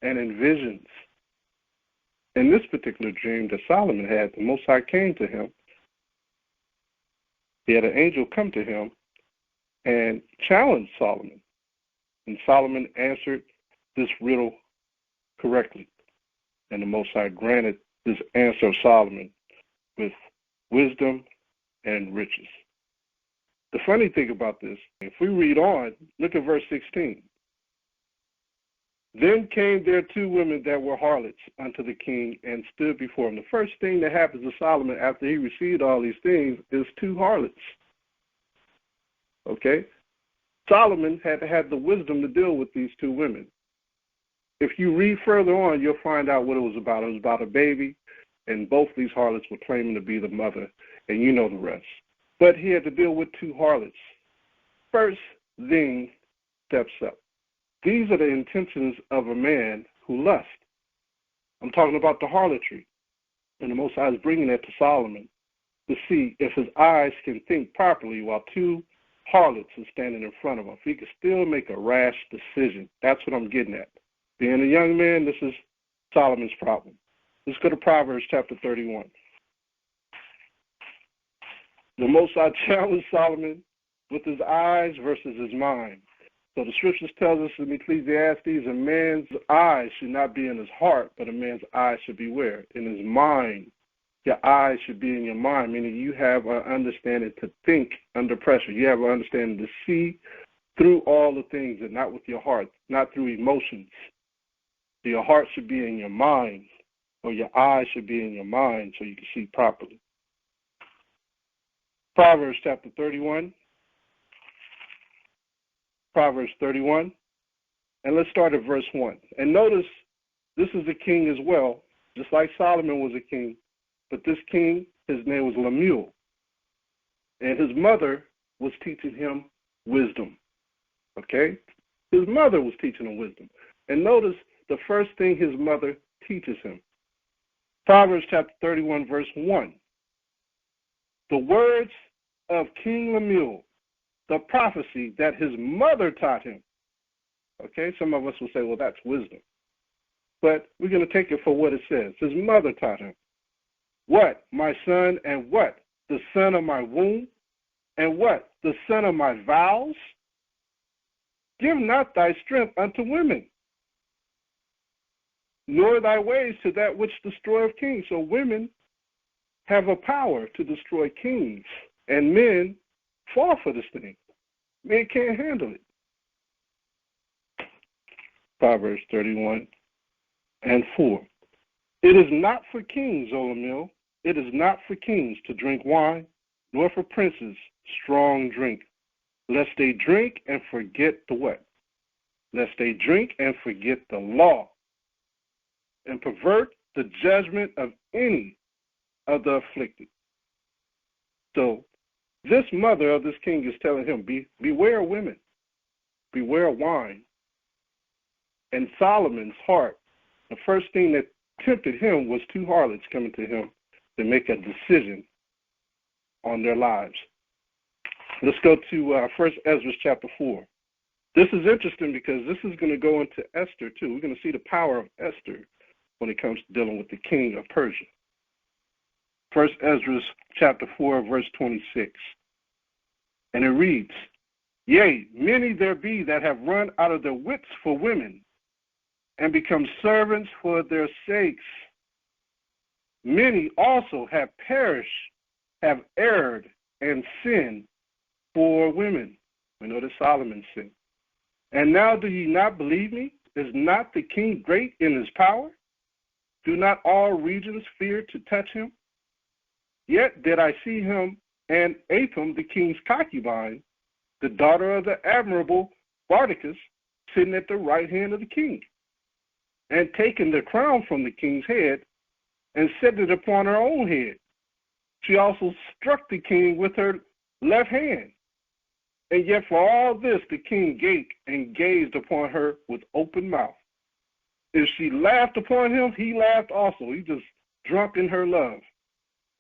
and in visions. In this particular dream that Solomon had, the Most High came to him. He had an angel come to him and challenged Solomon. And Solomon answered this riddle correctly. And the Most High granted this answer of Solomon with wisdom and riches. The funny thing about this, if we read on, look at verse 16. Then came there two women that were harlots unto the king and stood before him. The first thing that happens to Solomon after he received all these things is two harlots. Okay? Solomon had the wisdom to deal with these two women. If you read further on, you'll find out what it was about. It was about a baby, and both these harlots were claiming to be the mother, and you know the rest. But he had to deal with two harlots. First thing steps up. These are the intentions of a man who lusts. I'm talking about the harlotry. And the Most High is bringing that to Solomon to see if his eyes can think properly while two harlots are standing in front of him. If he can still make a rash decision. That's what I'm getting at. Being a young man, this is Solomon's problem. Let's go to Proverbs chapter 31. The Most High challenged Solomon with his eyes versus his mind. So the scriptures tells us in Ecclesiastes, a man's eyes should not be in his heart, but a man's eyes should be where? In his mind. Your eyes should be in your mind, meaning you have an understanding to think under pressure. You have an understanding to see through all the things and not with your heart, not through emotions. So your heart should be in your mind, or your eyes should be in your mind so you can see properly. Proverbs chapter 31. Proverbs 31, and let's start at verse 1. And notice this is a king as well, just like Solomon was a king, but this king, his name was Lemuel, and his mother was teaching him wisdom, okay? His mother was teaching him wisdom. And notice the first thing his mother teaches him. Proverbs chapter 31, verse 1. The words of King Lemuel, the prophecy that his mother taught him. Okay, some of us will say, well, that's wisdom. But we're going to take it for what it says. His mother taught him. What? My son, and what? The son of my womb, and what? The son of my vows? Give not thy strength unto women, nor thy ways to that which destroyeth kings. So women have a power to destroy kings, and men fall for this thing. Men can't handle it. Proverbs 31 and 4. It is not for kings, O Lemuel, it is not for kings to drink wine, nor for princes strong drink, lest they drink and forget the what? Lest they drink and forget the law, and pervert the judgment of any of the afflicted. So this mother of this king is telling him, beware of women, beware of wine. And Solomon's heart, the first thing that tempted him was two harlots coming to him to make a decision on their lives. Let's go to 1 Ezra chapter 4. This is interesting because this is going to go into Esther too. We're going to see the power of Esther when it comes to dealing with the king of Persia. 1 Ezra chapter 4, verse 26. And it reads, Yea, many there be that have run out of their wits for women, and become servants for their sakes. Many also have perished, have erred, and sinned for women. We know that Solomon sinned. And now do ye not believe me? Is not the king great in his power? Do not all regions fear to touch him? Yet did I see him and Atham, the king's concubine, the daughter of the admirable Bardicus, sitting at the right hand of the king, and taking the crown from the king's head, and set it upon her own head. She also struck the king with her left hand. And yet for all this the king gaped and gazed upon her with open mouth. If she laughed upon him, he laughed also. He just drunk in her love.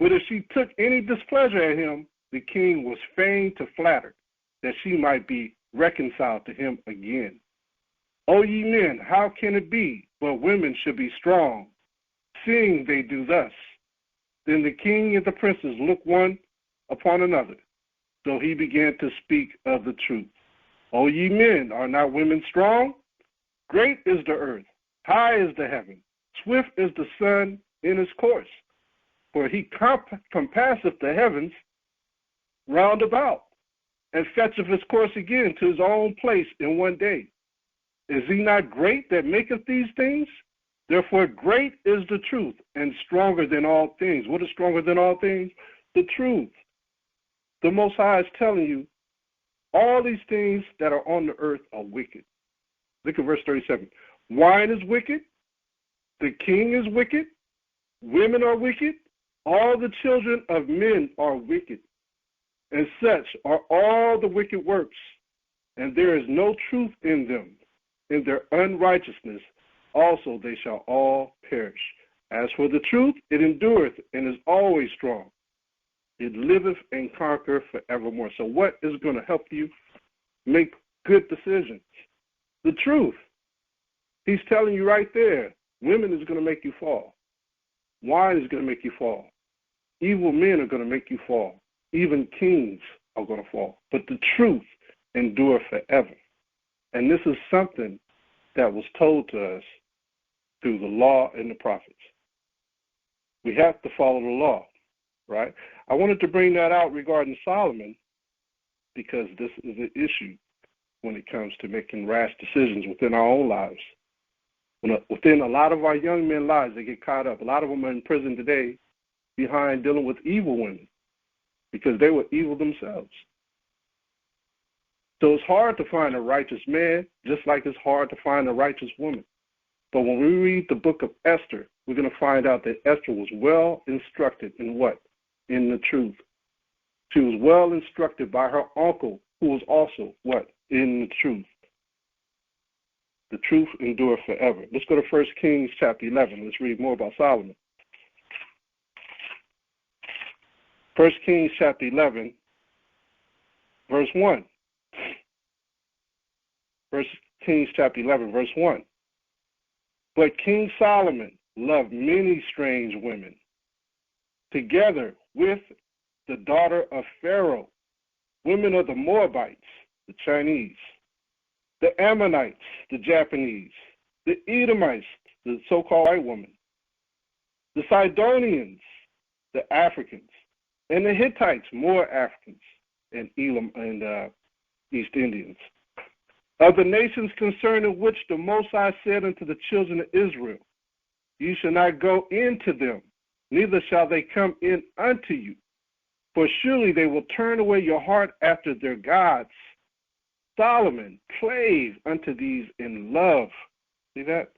But if she took any displeasure at him, the king was fain to flatter, that she might be reconciled to him again. O ye men, how can it be, but women should be strong, seeing they do thus? Then the king and the princes looked one upon another. So he began to speak of the truth. O ye men, are not women strong? Great is the earth, high is the heaven, swift is the sun in his course. For he compasseth the heavens round about. and fetcheth his course again to his own place in one day. Is he not great that maketh these things? Therefore great is the truth, and stronger than all things. What is stronger than all things? The truth. The Most High is telling you, all these things that are on the earth are wicked. Look at verse 37. Wine is wicked. The king is wicked. Women are wicked. All the children of men are wicked. And such are all the wicked works. And there is no truth in them. In their unrighteousness also they shall all perish. As for the truth, it endureth and is always strong. It liveth and conquereth forevermore. So what is going to help you make good decisions? The truth. He's telling you right there, women is going to make you fall. Wine is going to make you fall. Evil men are going to make you fall. Even kings are going to fall. But the truth endureth forever. And this is something that was told to us through the law and the prophets. We have to follow the law, right? I wanted to bring that out regarding Solomon because this is an issue when it comes to making rash decisions within our own lives. Within a lot of our young men's lives, they get caught up. A lot of them are in prison today behind dealing with evil women because they were evil themselves. So it's hard to find a righteous man, just like it's hard to find a righteous woman. But when we read the book of Esther, we're going to find out that Esther was well instructed in what? In the truth. She was well instructed by her uncle, who was also what? In the truth. The truth endureth forever. Let's go to 1 Kings chapter 11. Let's read more about Solomon. 1 Kings chapter 11, verse 1. 1 Kings chapter 11, verse 1. But King Solomon loved many strange women, together with the daughter of Pharaoh, women of the Moabites, the Chinese, the Ammonites, the Japanese, the Edomites, the so-called white women, the Sidonians, the Africans, and the Hittites, more Africans, and Elam and East Indians. Of the nations concerning which the Most High said unto the children of Israel, you shall not go into them, neither shall they come in unto you. For surely they will turn away your heart after their gods. Solomon clave unto these in love. See that?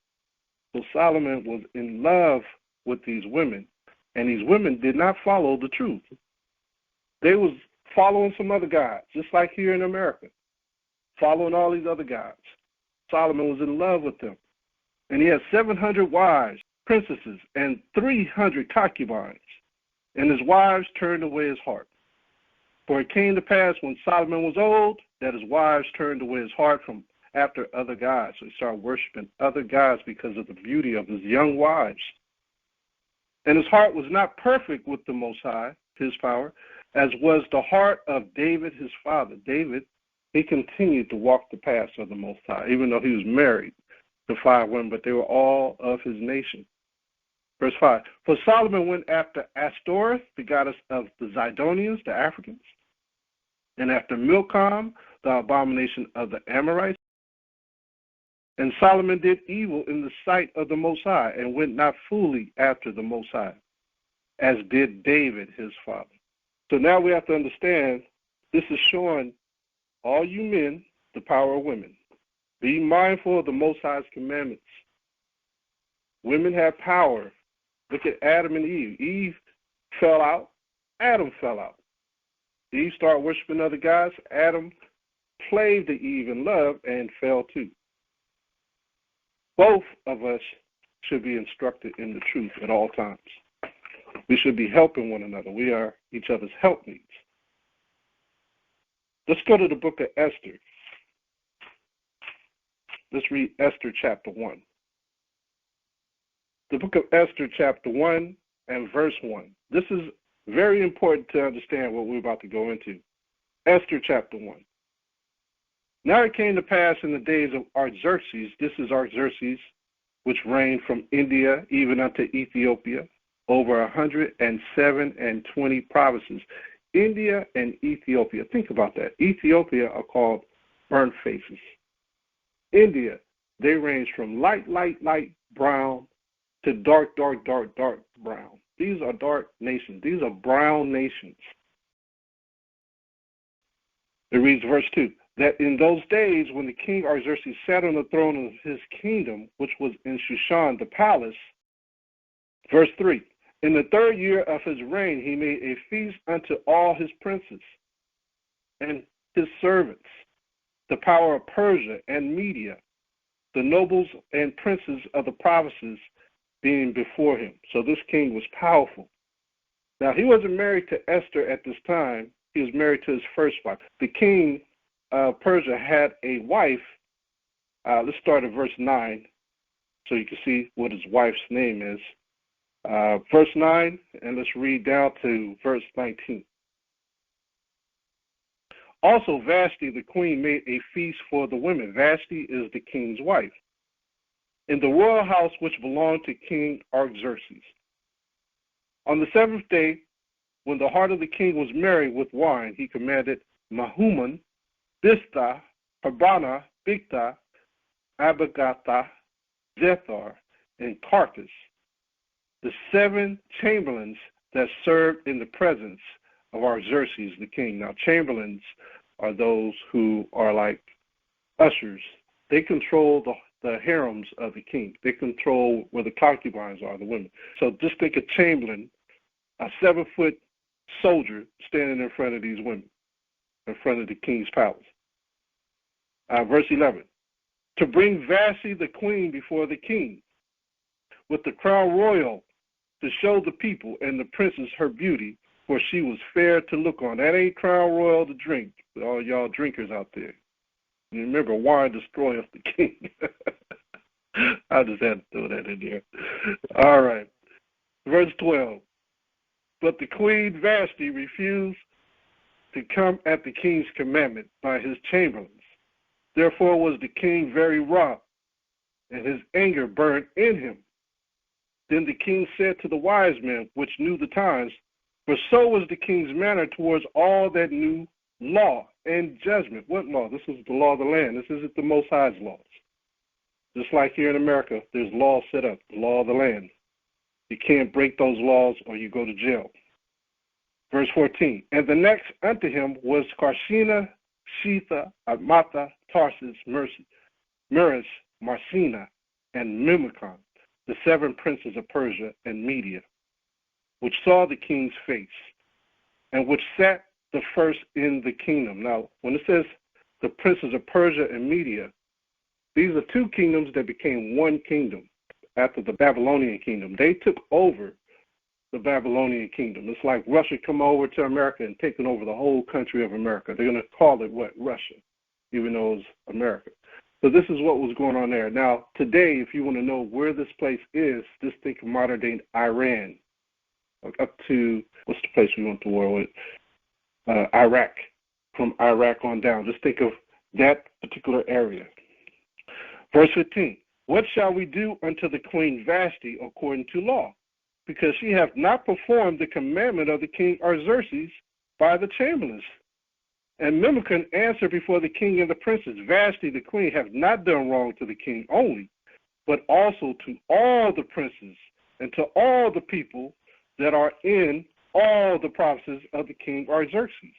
So Solomon was in love with these women, and these women did not follow the truth. They was following some other gods, just like here in America, following all these other gods. Solomon was in love with them. And he had 700 wives, princesses, and 300 concubines. And his wives turned away his heart. For it came to pass when Solomon was old that his wives turned away his heart from after other gods. So he started worshiping other gods because of the beauty of his young wives. And his heart was not perfect with the Most High, his power, as was the heart of David, his father. David, he continued to walk the paths of the Most High, even though he was married to 5 women, but they were all of his nation. Verse 5, for Solomon went after Ashtoreth, the goddess of the Zidonians, the Africans, and after Milcom, the abomination of the Amorites. And Solomon did evil in the sight of the Most High, and went not fully after the Most High, as did David his father. So now we have to understand, this is showing all you men the power of women. Be mindful of the Most High's commandments. Women have power. Look at Adam and Eve. Eve fell out. Adam fell out. Eve started worshiping other gods. Adam played to Eve in love and fell too. Both of us should be instructed in the truth at all times. We should be helping one another. We are each other's helpmeets. Let's go to the book of Esther. Let's read Esther chapter 1. The book of Esther chapter 1 and verse 1. This is very important to understand what we're about to go into. Esther chapter 1. Now it came to pass in the days of Artaxerxes, this is Artaxerxes, which reigned from India even unto Ethiopia, over 127 provinces. India and Ethiopia. Think about that. Ethiopia are called burnt faces. India, they range from light brown to dark brown. These are dark nations. These are brown nations. It reads verse 2, that in those days when the king Artaxerxes sat on the throne of his kingdom, which was in Shushan, the palace, verse 3, in the 3rd year of his reign, he made a feast unto all his princes and his servants, the power of Persia and Media, the nobles and princes of the provinces being before him. So this king was powerful. Now, he wasn't married to Esther at this time. He was married to his first wife. The king of Persia had a wife. Let's start at verse 9 so you can see what his wife's name is. Verse 9, and let's read down to verse 19. Also, Vashti, the queen, made a feast for the women. Vashti is the king's wife, in the royal house which belonged to King Artaxerxes. On the 7th day, when the heart of the king was merry with wine, he commanded Mahuman, Bistha, Harbana, Bigtha, Abagatha, Zethar, and Carthus, the 7 chamberlains that served in the presence of Artaxerxes the king. Now, chamberlains are those who are like ushers. They control the harems of the king. They control where the concubines are, the women. So just think a chamberlain, a 7-foot soldier standing in front of these women, in front of the king's palace. Verse 11, to bring Vashti the queen before the king, with the crown royal, to show the people and the princes her beauty, for she was fair to look on. That ain't crown royal to drink, all y'all drinkers out there. You remember, wine destroyeth the king. I just had to throw that in there. All right. Verse 12. But the queen Vashti refused to come at the king's commandment by his chamberlains. Therefore was the king very wroth, and his anger burned in him. Then the king said to the wise men, which knew the times, for so was the king's manner towards all that knew law and judgment. What law? This is the law of the land. This isn't the Most High's laws. Just like here in America, there's laws set up, the law of the land. You can't break those laws or you go to jail. Verse 14, and the next unto him was Carshena, Shetha, Admatha, Tarsus, Meres, Marcina, and Mimicon, the 7 princes of Persia and Media, which saw the king's face, and which sat the first in the kingdom. Now, when it says the princes of Persia and Media, these are 2 kingdoms that became one kingdom after the Babylonian kingdom. They took over the Babylonian kingdom. It's like Russia come over to America and taking over the whole country of America. They're going to call it what? Russia, even though it's America. So this is what was going on there. Now, today, if you want to know where this place is, just think of modern-day Iran, up to, what's the place we went to war with? Iraq. From Iraq on down. Just think of that particular area. Verse 15, what shall we do unto the queen Vashti according to law? Because she hath not performed the commandment of the king Artaxerxes by the chamberlains. And Mimicon answered before the king and the princes, Vashti the queen hath not done wrong to the king only, but also to all the princes and to all the people that are in all the provinces of the king Artaxerxes.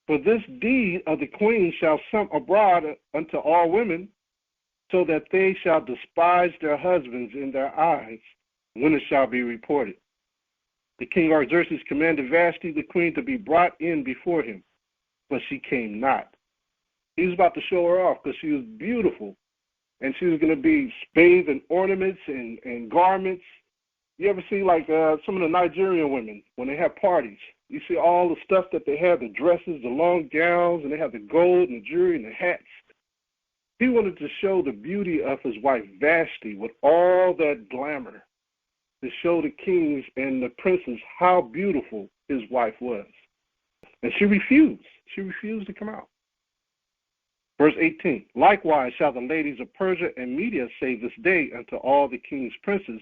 For this deed of the queen shall come abroad unto all women, so that they shall despise their husbands in their eyes, when it shall be reported. The king Artaxerxes commanded Vashti the queen to be brought in before him, but she came not. He was about to show her off because she was beautiful, and she was going to be bathed in ornaments and garments. You ever see like some of the Nigerian women when they have parties? You see all the stuff that they have, the dresses, the long gowns, and they have the gold and the jewelry and the hats. He wanted to show the beauty of his wife Vashti with all that glamour, to show the kings and the princes how beautiful his wife was. And she refused. She refused to come out. Verse 18, likewise shall the ladies of Persia and Media say this day unto all the king's princes,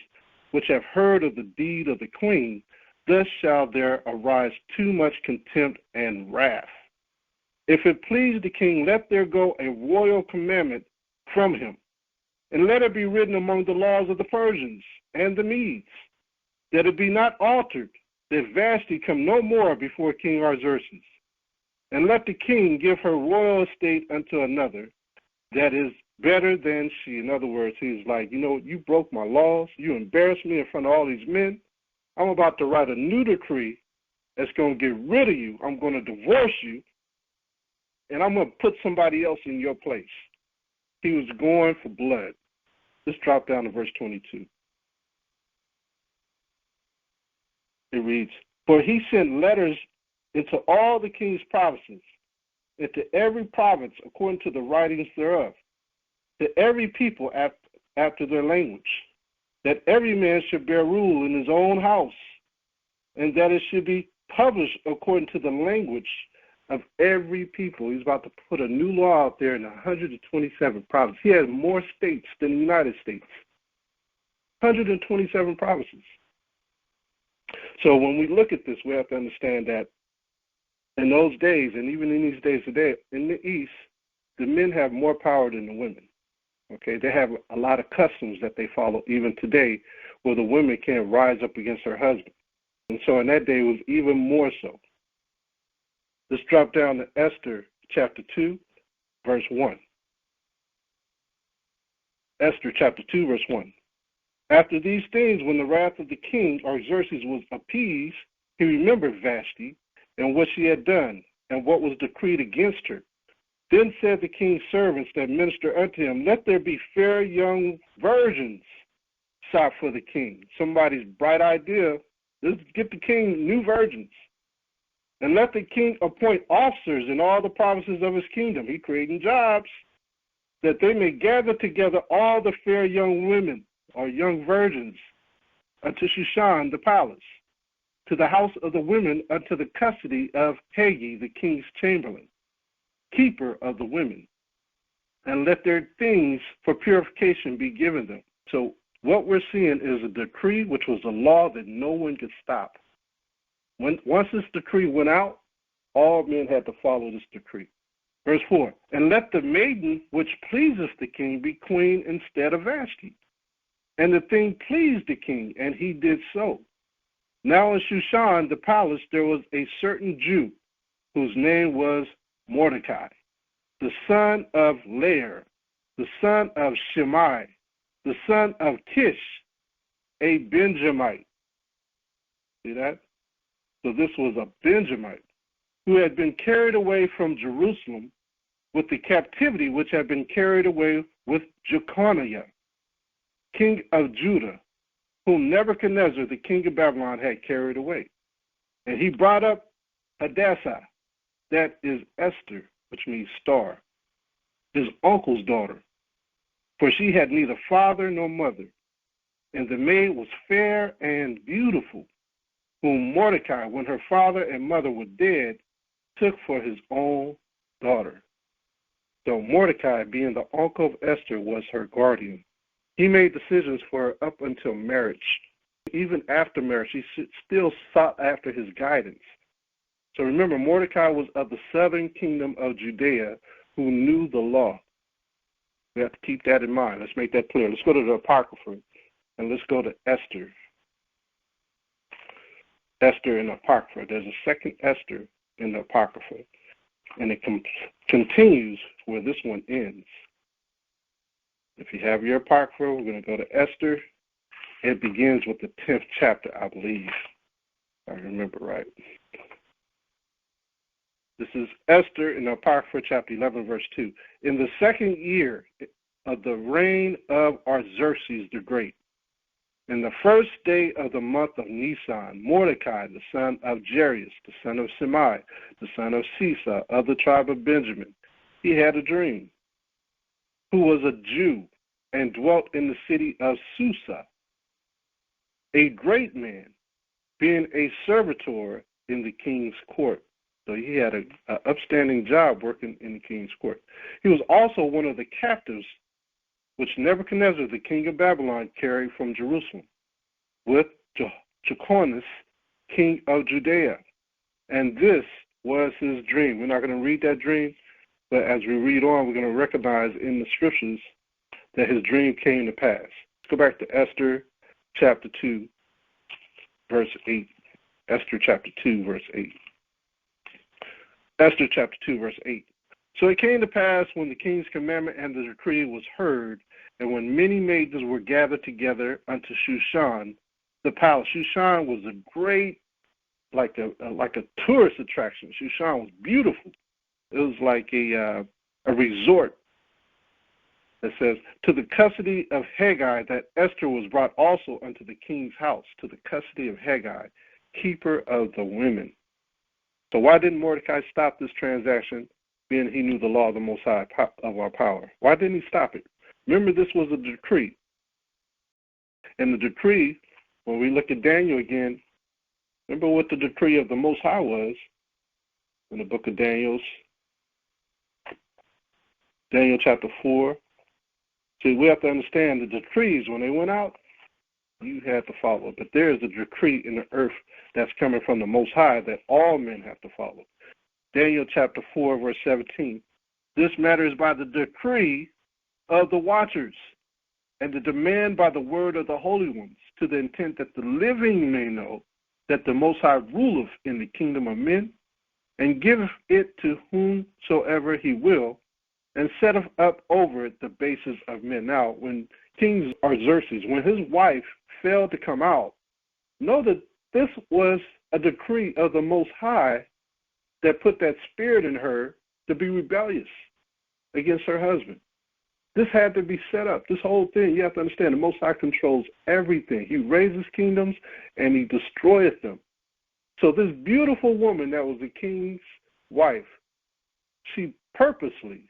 which have heard of the deed of the queen, thus shall there arise too much contempt and wrath. If it please the king, let there go a royal commandment from him, and let it be written among the laws of the Persians and the Medes, that it be not altered, that Vashti come no more before King Artaxerxes. And let the king give her royal estate unto another that is better than she. In other words, he's like, you broke my laws. You embarrassed me in front of all these men. I'm about to write a new decree that's going to get rid of you. I'm going to divorce you, and I'm going to put somebody else in your place. He was going for blood. Let's drop down to verse 22. It reads, for he sent letters into all the king's provinces, into every province according to the writings thereof, to every people after their language, that every man should bear rule in his own house, and that it should be published according to the language of every people. He's about to put a new law out there in 127 provinces. He has more states than the United States. 127 provinces. So when we look at this, we have to understand that in those days, and even in these days today, in the East, the men have more power than the women. Okay, they have a lot of customs that they follow even today, where the women can't rise up against her husband. And so in that day, it was even more so. Let's drop down to Esther chapter 2, verse 1. Esther chapter 2, verse 1. After these things, when the wrath of the king Artaxerxes was appeased, he remembered Vashti and what she had done and what was decreed against her. Then said the king's servants that minister unto him, let there be fair young virgins sought for the king. Somebody's bright idea, let's get the king new virgins. And let the king appoint officers in all the provinces of his kingdom. He creating jobs, that they may gather together all the fair young women or young virgins unto Shushan the palace, to the house of the women unto the custody of Haggai the king's chamberlain, keeper of the women, and let their things for purification be given them. So what we're seeing is a decree which was a law that no one could stop. Once this decree went out, all men had to follow this decree. Verse 4, and let the maiden which pleaseth the king be queen instead of Vashti. And the thing pleased the king, and he did so. Now in Shushan the palace there was a certain Jew, whose name was Mordecai, the son of Lair, the son of Shimei, the son of Kish, a Benjamite. See that? So this was a Benjamite who had been carried away from Jerusalem with the captivity which had been carried away with Jeconiah, king of Judah, whom Nebuchadnezzar, the king of Babylon, had carried away. And he brought up Hadassah, that is Esther, which means star, his uncle's daughter, for she had neither father nor mother, and the maid was fair and beautiful, whom Mordecai, when her father and mother were dead, took for his own daughter. So Mordecai, being the uncle of Esther, was her guardian. He made decisions for her up until marriage. Even after marriage, he still sought after his guidance. So remember, Mordecai was of the southern kingdom of Judea who knew the law. We have to keep that in mind. Let's make that clear. Let's go to the Apocrypha, and let's go to Esther. Esther in the Apocrypha. There's a second Esther in the Apocrypha, and it continues where this one ends. If you have your Apocrypha, we're going to go to Esther. It begins with the 10th chapter, I believe, if I remember right. This is Esther in the Apocrypha, chapter 11, verse 2. In the second year of the reign of Artaxerxes the Great, in the first day of the month of Nisan, Mordecai, the son of Jairus, the son of Shimei, the son of Sisa, of the tribe of Benjamin, he had a dream, who was a Jew and dwelt in the city of Susa, a great man, being a servitor in the king's court. So he had an upstanding job working in the king's court. He was also one of the captives which Nebuchadnezzar, the king of Babylon, carried from Jerusalem, with Jeconiah, king of Judea. And this was his dream. We're not going to read that dream, but as we read on, we're going to recognize in the scriptures that his dream came to pass. Let's go back to Esther chapter 2, verse 8. Esther chapter 2, verse 8. Esther chapter 2, verse 8. So it came to pass when the king's commandment and the decree was heard, and when many maidens were gathered together unto Shushan, the palace. Shushan was a great, like a tourist attraction. Shushan was beautiful. It was like a resort. It says, to the custody of Haggai, that Esther was brought also unto the king's house, to the custody of Haggai, keeper of the women. So why didn't Mordecai stop this transaction, being he knew the law of the Most High of our power? Why didn't he stop it? Remember, this was a decree. And the decree, when we look at Daniel again, remember what the decree of the Most High was in the book of Daniel chapter 4. See, we have to understand the decrees, when they went out, you had to follow. But there is a decree in the earth that's coming from the Most High that all men have to follow. Daniel chapter 4, verse 17. This matter is by the decree of the watchers and the demand by the word of the holy ones, to the intent that the living may know that the Most High ruleth in the kingdom of men, and giveth it to whomsoever he will, and setteth up over it the bases of men. Now, when King Artaxerxes, when his wife failed to come out, know that this was a decree of the Most High that put that spirit in her to be rebellious against her husband. This had to be set up. This whole thing, you have to understand, the Most High controls everything. He raises kingdoms and he destroyeth them. So this beautiful woman that was the king's wife, she purposely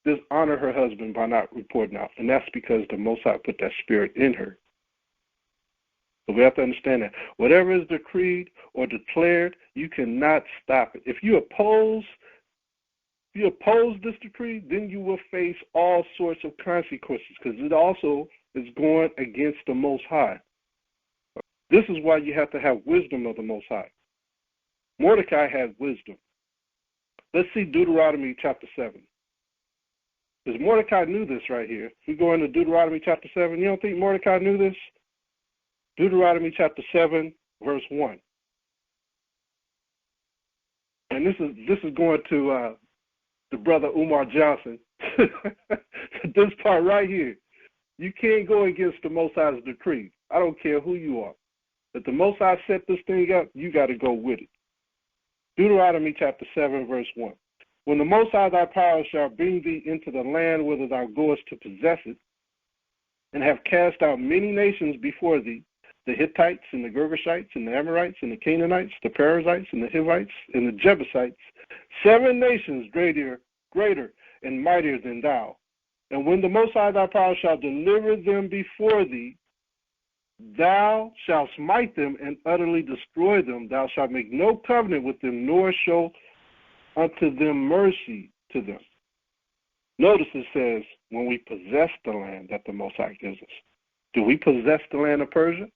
dishonored her husband by not reporting out. And that's because the Most High put that spirit in her. So we have to understand that. Whatever is decreed or declared, you cannot stop it. If you oppose this decree, then you will face all sorts of consequences, because it also is going against the Most High. This is why you have to have wisdom of the Most High. Mordecai had wisdom. Let's see Deuteronomy chapter 7. Because Mordecai knew this right here. If we go into Deuteronomy chapter 7, you don't think Mordecai knew this? Deuteronomy chapter 7, verse 1. And this is going to the brother Umar Johnson. This part right here. You can't go against the Most High's decree. I don't care who you are. If the Most High set this thing up, you got to go with it. Deuteronomy chapter 7, verse 1. When the Most High thy power shall bring thee into the land whither thou goest to possess it, and have cast out many nations before thee, the Hittites and the Girgashites and the Amorites and the Canaanites, the Perizzites and the Hivites and the Jebusites, 7 nations greater and mightier than thou. And when the Most High thy power shall deliver them before thee, thou shalt smite them and utterly destroy them. Thou shalt make no covenant with them, nor show unto them mercy to them. Notice it says, when we possess the land that the Most High gives us. Do we possess the land of Persia?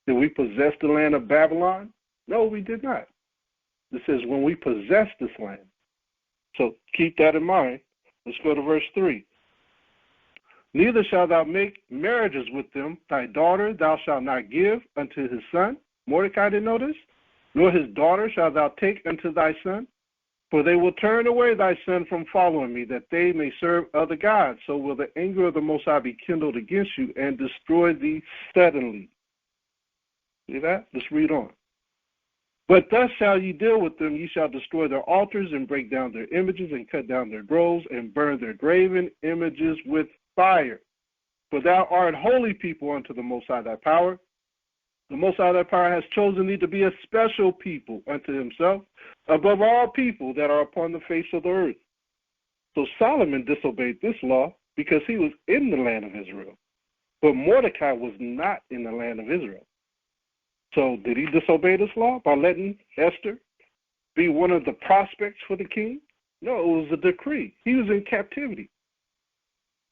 Did we possess the land of Babylon? No, we did not. It says when we possess this land. So keep that in mind. Let's go to verse 3. Neither shalt thou make marriages with them. Thy daughter thou shalt not give unto his son. Mordecai didn't know this. Nor his daughter shalt thou take unto thy son. For they will turn away thy son from following me, that they may serve other gods. So will the anger of the Most High be kindled against you and destroy thee suddenly. See that? Let's read on. But thus shall ye deal with them. Ye shall destroy their altars and break down their images and cut down their groves and burn their graven images with fire. For thou art holy people unto the Most High thy power. The Most High thy power has chosen thee to be a special people unto himself, above all people that are upon the face of the earth. So Solomon disobeyed this law because he was in the land of Israel. But Mordecai was not in the land of Israel. So did he disobey this law by letting Esther be one of the prospects for the king? No, it was a decree. He was in captivity.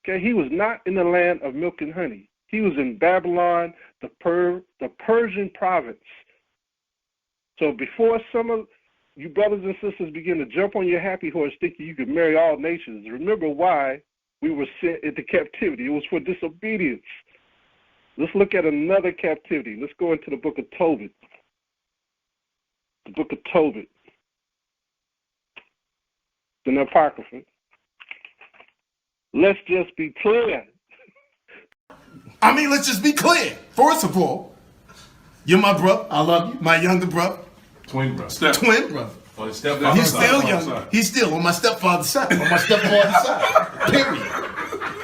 Okay, he was not in the land of milk and honey. He was in Babylon, the Persian province. So before some of you brothers and sisters begin to jump on your happy horse thinking you could marry all nations, remember why we were sent into captivity. It was for disobedience. Let's look at another captivity. Let's go into the book of Tobit. The book of Tobit. It's an Apocrypha. Let's just be clear. Let's just be clear. First of all, you're my brother. I love you. My younger brother. Twin brother. Twin brother. Oh, his stepfather. He's still young. He's still on my stepfather's side. On my stepfather's side. Period.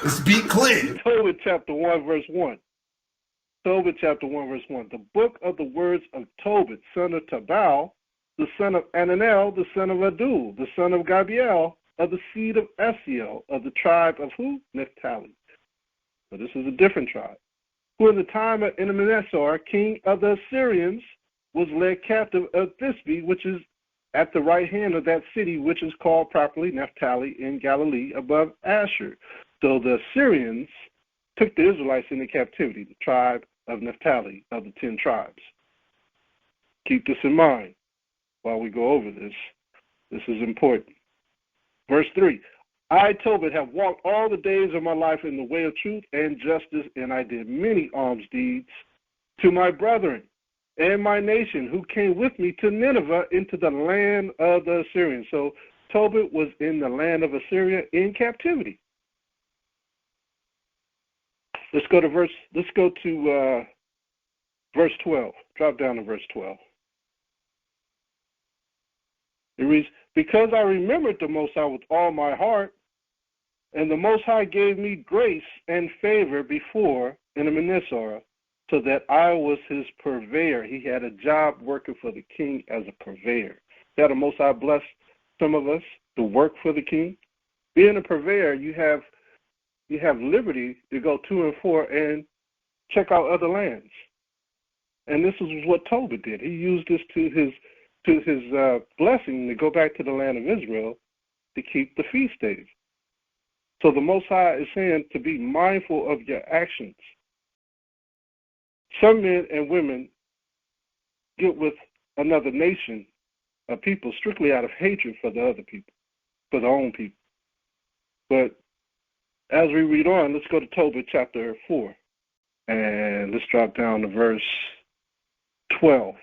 Let's be clear. Tobit chapter 1, verse 1. Tobit chapter 1, verse 1. The book of the words of Tobit, son of Tabal, the son of Ananel, the son of Adul, the son of Gabiel, of the seed of Esiel, of the tribe of who? Naphtali. So this is a different tribe. Who in the time of Enemesar, king of the Assyrians, was led captive of Thisbe, which is at the right hand of that city, which is called properly Naphtali in Galilee, above Asher. So the Assyrians took the Israelites into captivity, the tribe of Naphtali, of the 10 tribes. Keep this in mind while we go over this. This is important. Verse 3, I, Tobit, have walked all the days of my life in the way of truth and justice, and I did many alms deeds to my brethren and my nation who came with me to Nineveh into the land of the Assyrians. So Tobit was in the land of Assyria in captivity. Let's go to verse 12. Drop down to verse 12. It reads, because I remembered the Most High with all my heart, and the Most High gave me grace and favor before Enemesar, so that I was his purveyor. He had a job working for the king as a purveyor. That the Most High bless some of us to work for the king. Being a purveyor, you have liberty to go to and fro and check out other lands. And this is what Tobit did. He used this to his blessing to go back to the land of Israel to keep the feast days. So the Most High is saying to be mindful of your actions. Some men and women get with another nation of people strictly out of hatred for the other people, for their own people. But as we read on, let's go to Tobit chapter 4, and let's drop down to verse 12.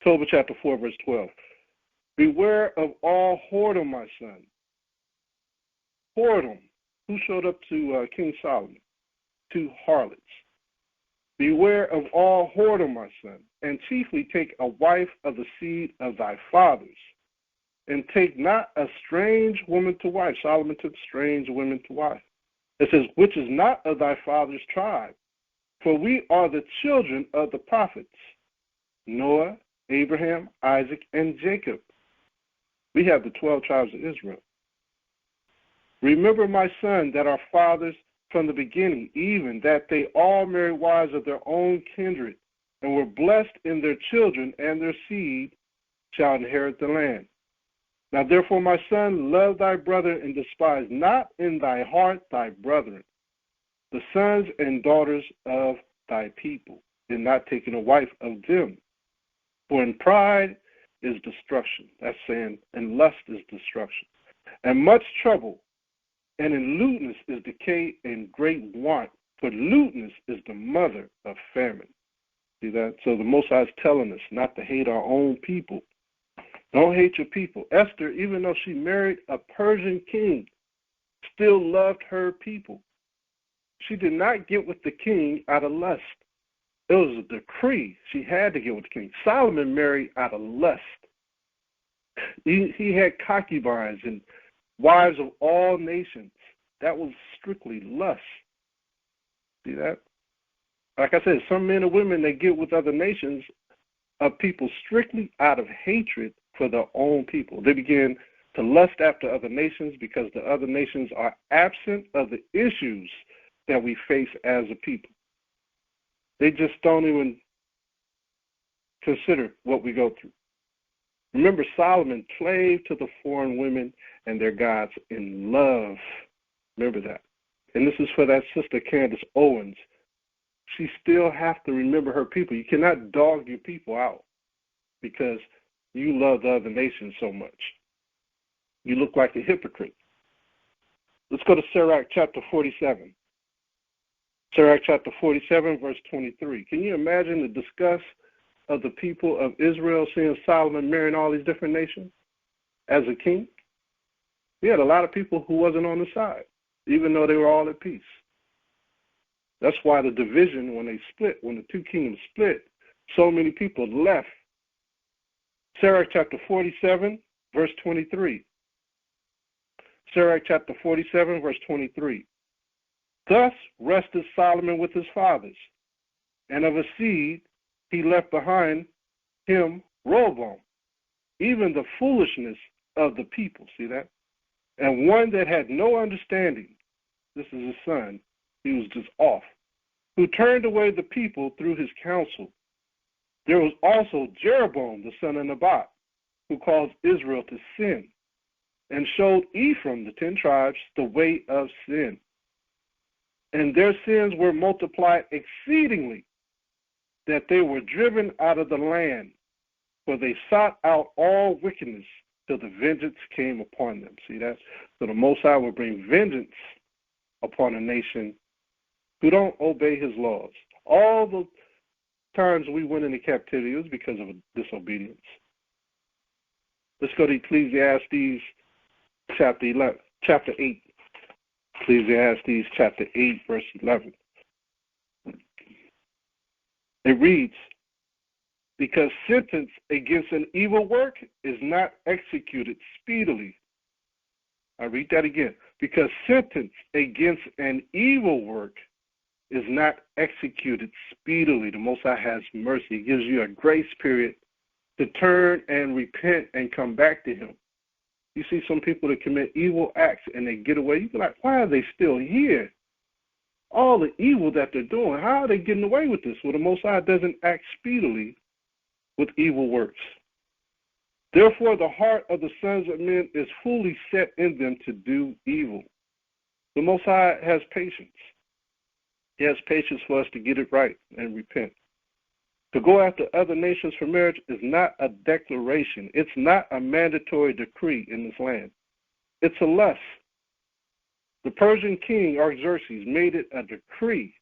Tobit chapter 4, verse 12. Beware of all whoredom, my son. Whoredom. Who showed up to King Solomon? 2 harlots. Beware of all whoredom, my son, and chiefly take a wife of the seed of thy fathers, and take not a strange woman to wife. Solomon took strange women to wife. It says, which is not of thy father's tribe, for we are the children of the prophets, Noah, Abraham, Isaac, and Jacob. We have the 12 tribes of Israel. Remember, my son, that our fathers from the beginning, even that they all married wives of their own kindred, and were blessed in their children, and their seed shall inherit the land. Now therefore, my son, love thy brother, and despise not in thy heart thy brethren, the sons and daughters of thy people, and not taking a wife of them. For in pride is destruction. That's saying, and lust is destruction. And much trouble, and in lewdness is decay and great want. For lewdness is the mother of famine. See that? So the Most High is telling us not to hate our own people. Don't hate your people. Esther, even though she married a Persian king, still loved her people. She did not get with the king out of lust. It was a decree. She had to get with the king. Solomon married out of lust. He had concubines and wives of all nations. That was strictly lust. See that? Like I said, some men and women, they get with other nations of people strictly out of hatred for their own people. They begin to lust after other nations because the other nations are absent of the issues that we face as a people. They just don't even consider what we go through. Remember, Solomon slaved to the foreign women and their gods in love. Remember that. And this is for that sister Candace Owens. She still has to remember her people. You cannot dog your people out because you love the other nations so much. You look like a hypocrite. Let's go to Sirach chapter 47. Sirach chapter 47, verse 23. Can you imagine the disgust of the people of Israel seeing Solomon marrying all these different nations as a king? We had a lot of people who wasn't on the side, even though they were all at peace. That's why the division, when the two kingdoms split, so many people left. Sirach chapter 47, verse 23. Sirach chapter 47, verse 23. Thus rested Solomon with his fathers, and of a seed he left behind him Rehoboam, even the foolishness of the people. See that? And one that had no understanding. This is his son. He was just off. Who turned away the people through his counsel. There was also Jeroboam, the son of Nebat, who caused Israel to sin, and showed Ephraim, the 10 tribes, the way of sin. And their sins were multiplied exceedingly, that they were driven out of the land, for they sought out all wickedness till the vengeance came upon them. See that? So the Most High will bring vengeance upon a nation who don't obey his laws. All the times we went into captivity was because of disobedience. Let's go to Ecclesiastes chapter 8. Ecclesiastes chapter 8, verse 11. It reads, because sentence against an evil work is not executed speedily. I read that again. Because sentence against an evil work is not executed speedily. The Most High has mercy. He gives you a grace period to turn and repent and come back to him. You see some people that commit evil acts and they get away. You be like, why are they still here? All the evil that they're doing, how are they getting away with this? Well, the Most High doesn't act speedily with evil works. Therefore, the heart of the sons of men is fully set in them to do evil. The Most High has patience. He has patience for us to get it right and repent. To go after other nations for marriage is not a declaration. It's not a mandatory decree in this land. It's a lust. The Persian king, Artaxerxes, made it a decree.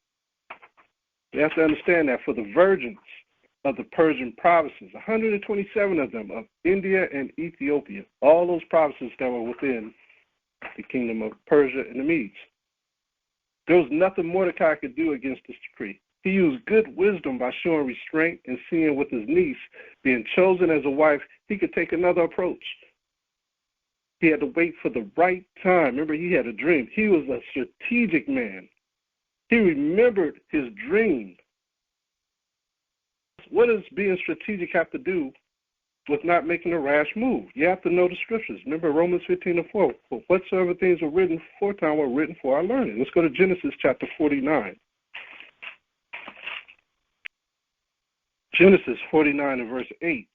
You have to understand that for the virgins of the Persian provinces, 127 of them, of India and Ethiopia, all those provinces that were within the kingdom of Persia and the Medes. There was nothing Mordecai could do against this decree. He used good wisdom by showing restraint and seeing with his niece being chosen as a wife, he could take another approach. He had to wait for the right time. Remember, he had a dream. He was a strategic man. He remembered his dream. What does being strategic have to do with not making a rash move? You have to know the scriptures. Remember Romans 15:4. For whatsoever things were written aforetime were written for our learning. Let's go to Genesis chapter 49. Genesis 49 and verse 8.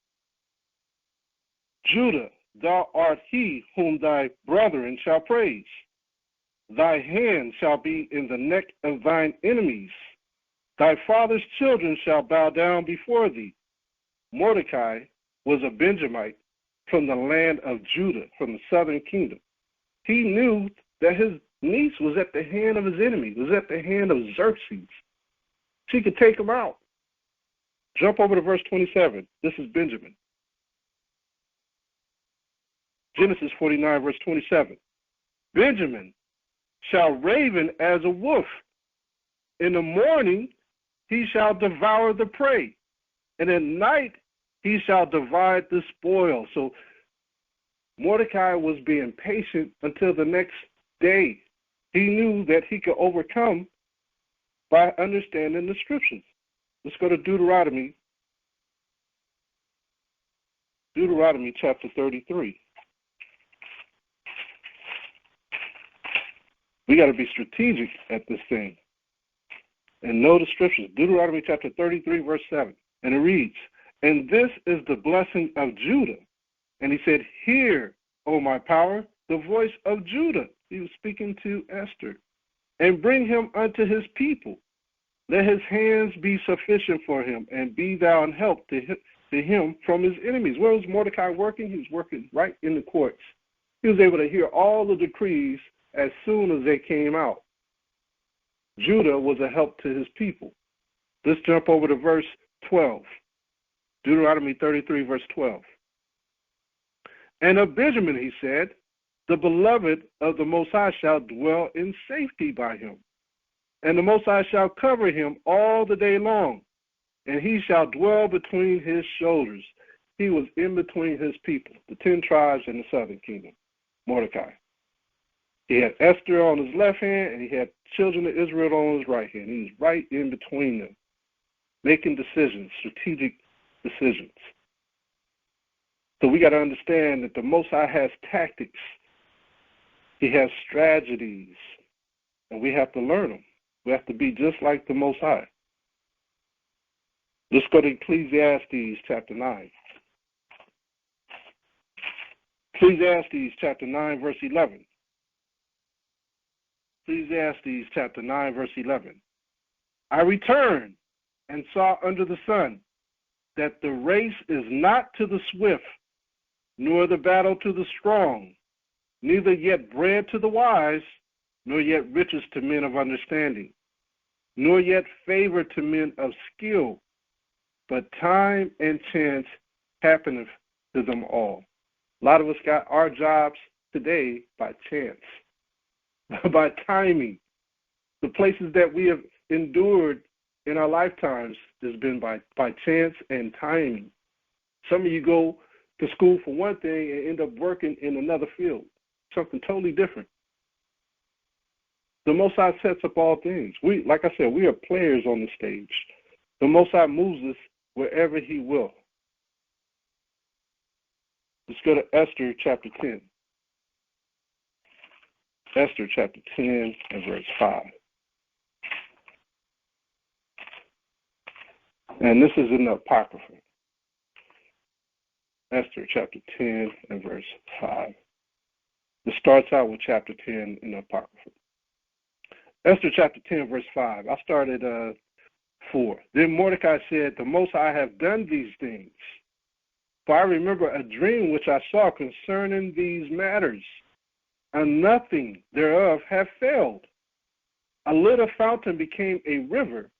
Judah, thou art he whom thy brethren shall praise. Thy hand shall be in the neck of thine enemies. Thy father's children shall bow down before thee. Mordecai was a Benjamite from the land of Judah, from the southern kingdom. He knew that his niece was at the hand of his enemy, was at the hand of Xerxes. She could take him out. Jump over to verse 27. This is Benjamin. Genesis 49, verse 27. Benjamin shall raven as a wolf. In the morning he shall devour the prey, and at night he shall divide the spoil. So Mordecai was being patient until the next day. He knew that he could overcome by understanding the scriptures. Let's go to Deuteronomy chapter 33. We got to be strategic at this thing and know the scriptures. Deuteronomy chapter 33, verse 7. And it reads, and this is the blessing of Judah. And he said, hear, O my power, the voice of Judah. He was speaking to Esther. and bring him unto his people. Let his hands be sufficient for him, and be thou an help to him from his enemies. Where was Mordecai working? He was working right in the courts. He was able to hear all the decrees as soon as they came out. Judah was a help to his people. Let's jump over to verse 12. Deuteronomy 33, verse 12. And of Benjamin, he said, the beloved of the Most High shall dwell in safety by him. And the Most High shall cover him all the day long, and he shall dwell between his shoulders. He was in between his people, the 10 tribes in the southern kingdom, Mordecai. He had Esther on his left hand, and he had children of Israel on his right hand. He was right in between them, making decisions, strategic decisions. So we got to understand that the Most High has tactics. He has strategies, and we have to learn them. We have to be just like the Most High. Let's go to Ecclesiastes chapter 9. Ecclesiastes chapter 9, verse 11. Ecclesiastes chapter 9, verse 11. I returned and saw under the sun that the race is not to the swift, nor the battle to the strong, neither yet bread to the wise, nor yet riches to men of understanding, nor yet favor to men of skill, but time and chance happeneth to them all. A lot of us got our jobs today by chance, by timing. The places that we have endured in our lifetimes has been by chance and timing. Some of you go to school for one thing and end up working in another field, something totally different. The Most High sets up all things. Like I said, we are players on the stage. The Most High moves us wherever he will. Let's go to Esther chapter 10. Esther chapter 10 and verse 5. And this is in the Apocrypha. Esther chapter 10 and verse 5. It starts out with chapter 10 in the Apocrypha. Esther chapter 10, verse 5. I started 4. Then Mordecai said, the Most High have done these things. For I remember a dream which I saw concerning these matters, and nothing thereof have failed. A little fountain became a river,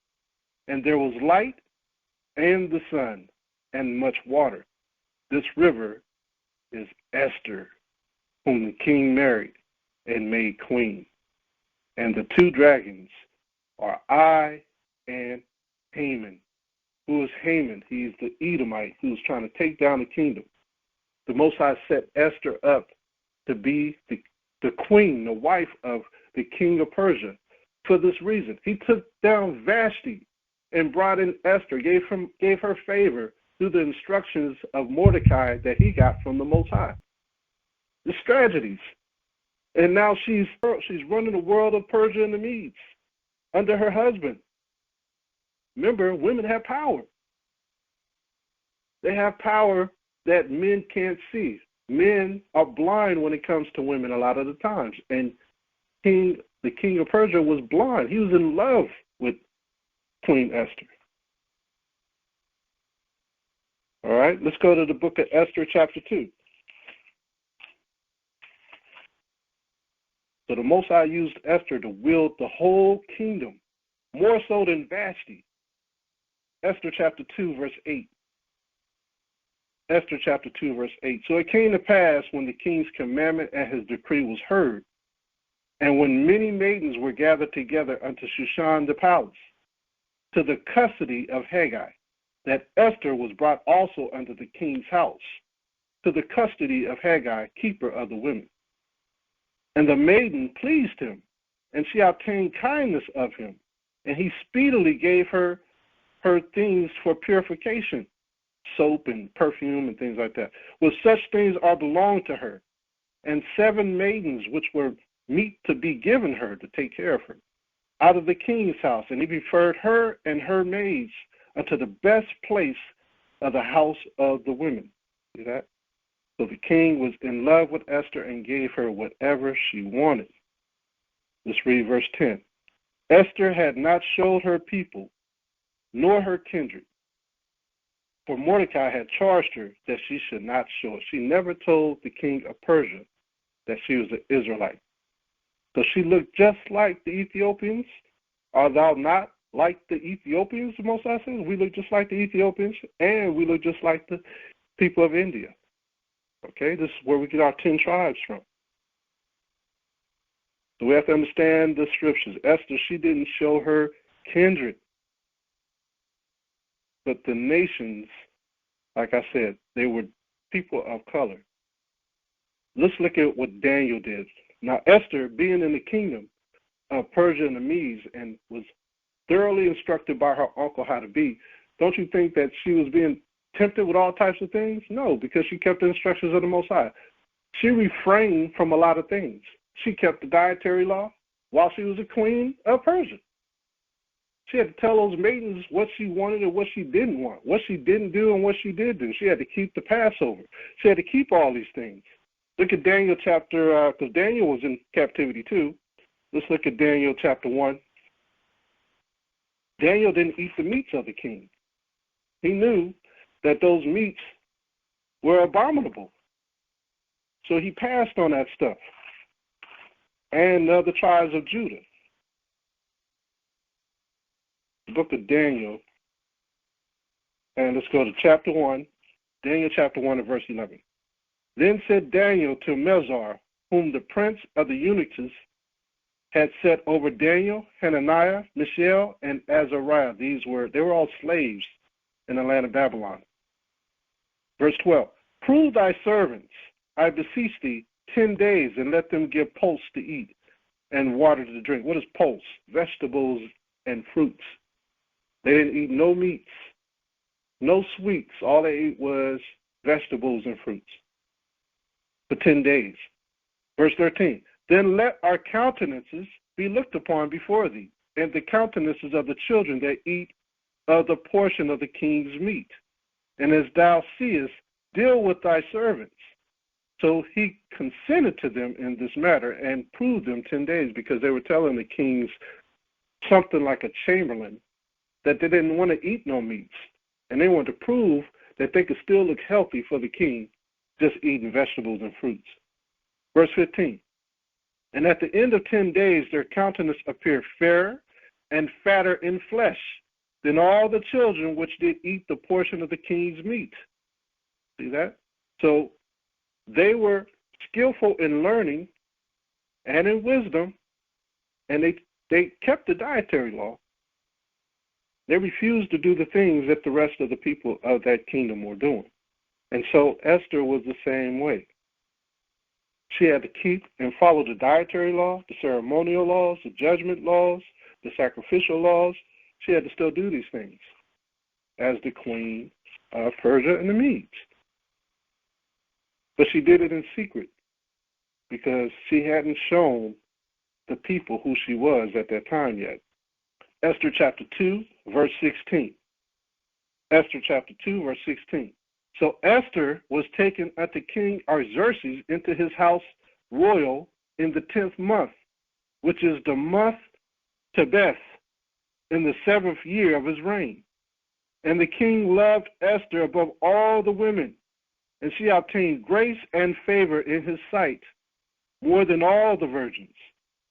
and there was light and the sun and much water. This river is Esther, whom the king married and made queen. And the 2 dragons are I and Haman. Who is Haman? He's the Edomite who's trying to take down the kingdom. The Most High set Esther up to be the queen, the wife of the king of Persia. For this reason, he took down Vashti and brought in Esther, gave her favor through the instructions of Mordecai that he got from the Most High. The strategies. And now she's running the world of Persia and the Medes under her husband. Remember, women have power. They have power that men can't see. Men are blind when it comes to women a lot of the times. And the king of Persia was blind. He was in love with Queen Esther. All right, let's go to the book of Esther chapter 2. So the Most High used Esther to wield the whole kingdom, more so than Vashti. Esther chapter 2, verse 8. Esther chapter 2, verse 8. So it came to pass when the king's commandment and his decree was heard, and when many maidens were gathered together unto Shushan the palace, to the custody of Haggai, that Esther was brought also unto the king's house, to the custody of Haggai, keeper of the women. And the maiden pleased him, and she obtained kindness of him, and he speedily gave her things for purification, soap and perfume and things like that. With such things are belonged to her, and 7 maidens which were meet to be given her to take care of her, out of the king's house, and he referred her and her maids unto the best place of the house of the women. See that? So the king was in love with Esther and gave her whatever she wanted. Let's read verse 10. Esther had not showed her people, nor her kindred, for Mordecai had charged her that she should not show it. She never told the king of Persia that she was an Israelite. So she looked just like the Ethiopians. Are thou not like the Ethiopians, the Most High says? We look just like the Ethiopians, and we look just like the people of India. Okay, this is where we get our 10 tribes from. So we have to understand the scriptures. Esther, she didn't show her kindred. But the nations, like I said, they were people of color. Let's look at what Daniel did. Now, Esther, being in the kingdom of Persia and the Medes and was thoroughly instructed by her uncle how to be, don't you think that she was being tempted with all types of things? No, because she kept the instructions of the Most High. She refrained from a lot of things. She kept the dietary law while she was a queen of Persia. She had to tell those maidens what she wanted and what she didn't want, what she didn't do and what she did do. She had to keep the Passover. She had to keep all these things. Look at Daniel chapter, because Daniel was in captivity too. Let's look at Daniel chapter 1. Daniel didn't eat the meats of the king. He knew that those meats were abominable. So he passed on that stuff. And the tribes of Judah. The book of Daniel. And let's go to chapter 1. Daniel chapter 1 and verse 11. Then said Daniel to Melzar, whom the prince of the eunuchs had set over Daniel, Hananiah, Mishael, and Azariah. They were all slaves in the land of Babylon. Verse 12. Prove thy servants, I beseech thee, 10 days, and let them give pulse to eat and water to drink. What is pulse? Vegetables and fruits. They didn't eat no meats, no sweets. All they ate was vegetables and fruits for 10 days. Verse 13. Then let our countenances be looked upon before thee, and the countenances of the children that eat of the portion of the king's meat. And as thou seest, deal with thy servants. So he consented to them in this matter and proved them 10 days, because they were telling the kings something like a chamberlain that they didn't want to eat no meats. And they wanted to prove that they could still look healthy for the king, just eating vegetables and fruits. Verse 15. And at the end of 10 days, their countenance appeared fairer and fatter in flesh than all the children which did eat the portion of the king's meat. See that? So they were skillful in learning and in wisdom, and they kept the dietary law. They refused to do the things that the rest of the people of that kingdom were doing. And so Esther was the same way. She had to keep and follow the dietary law, the ceremonial laws, the judgment laws, the sacrificial laws. She had to still do these things as the queen of Persia and the Medes. But she did it in secret because she hadn't shown the people who she was at that time yet. Esther chapter 2, verse 16. Esther chapter 2, verse 16. So Esther was taken unto King Artaxerxes into his house royal in the 10th month, which is the month Tebeth, in the 7th year of his reign. And the king loved Esther above all the women, and she obtained grace and favor in his sight more than all the virgins,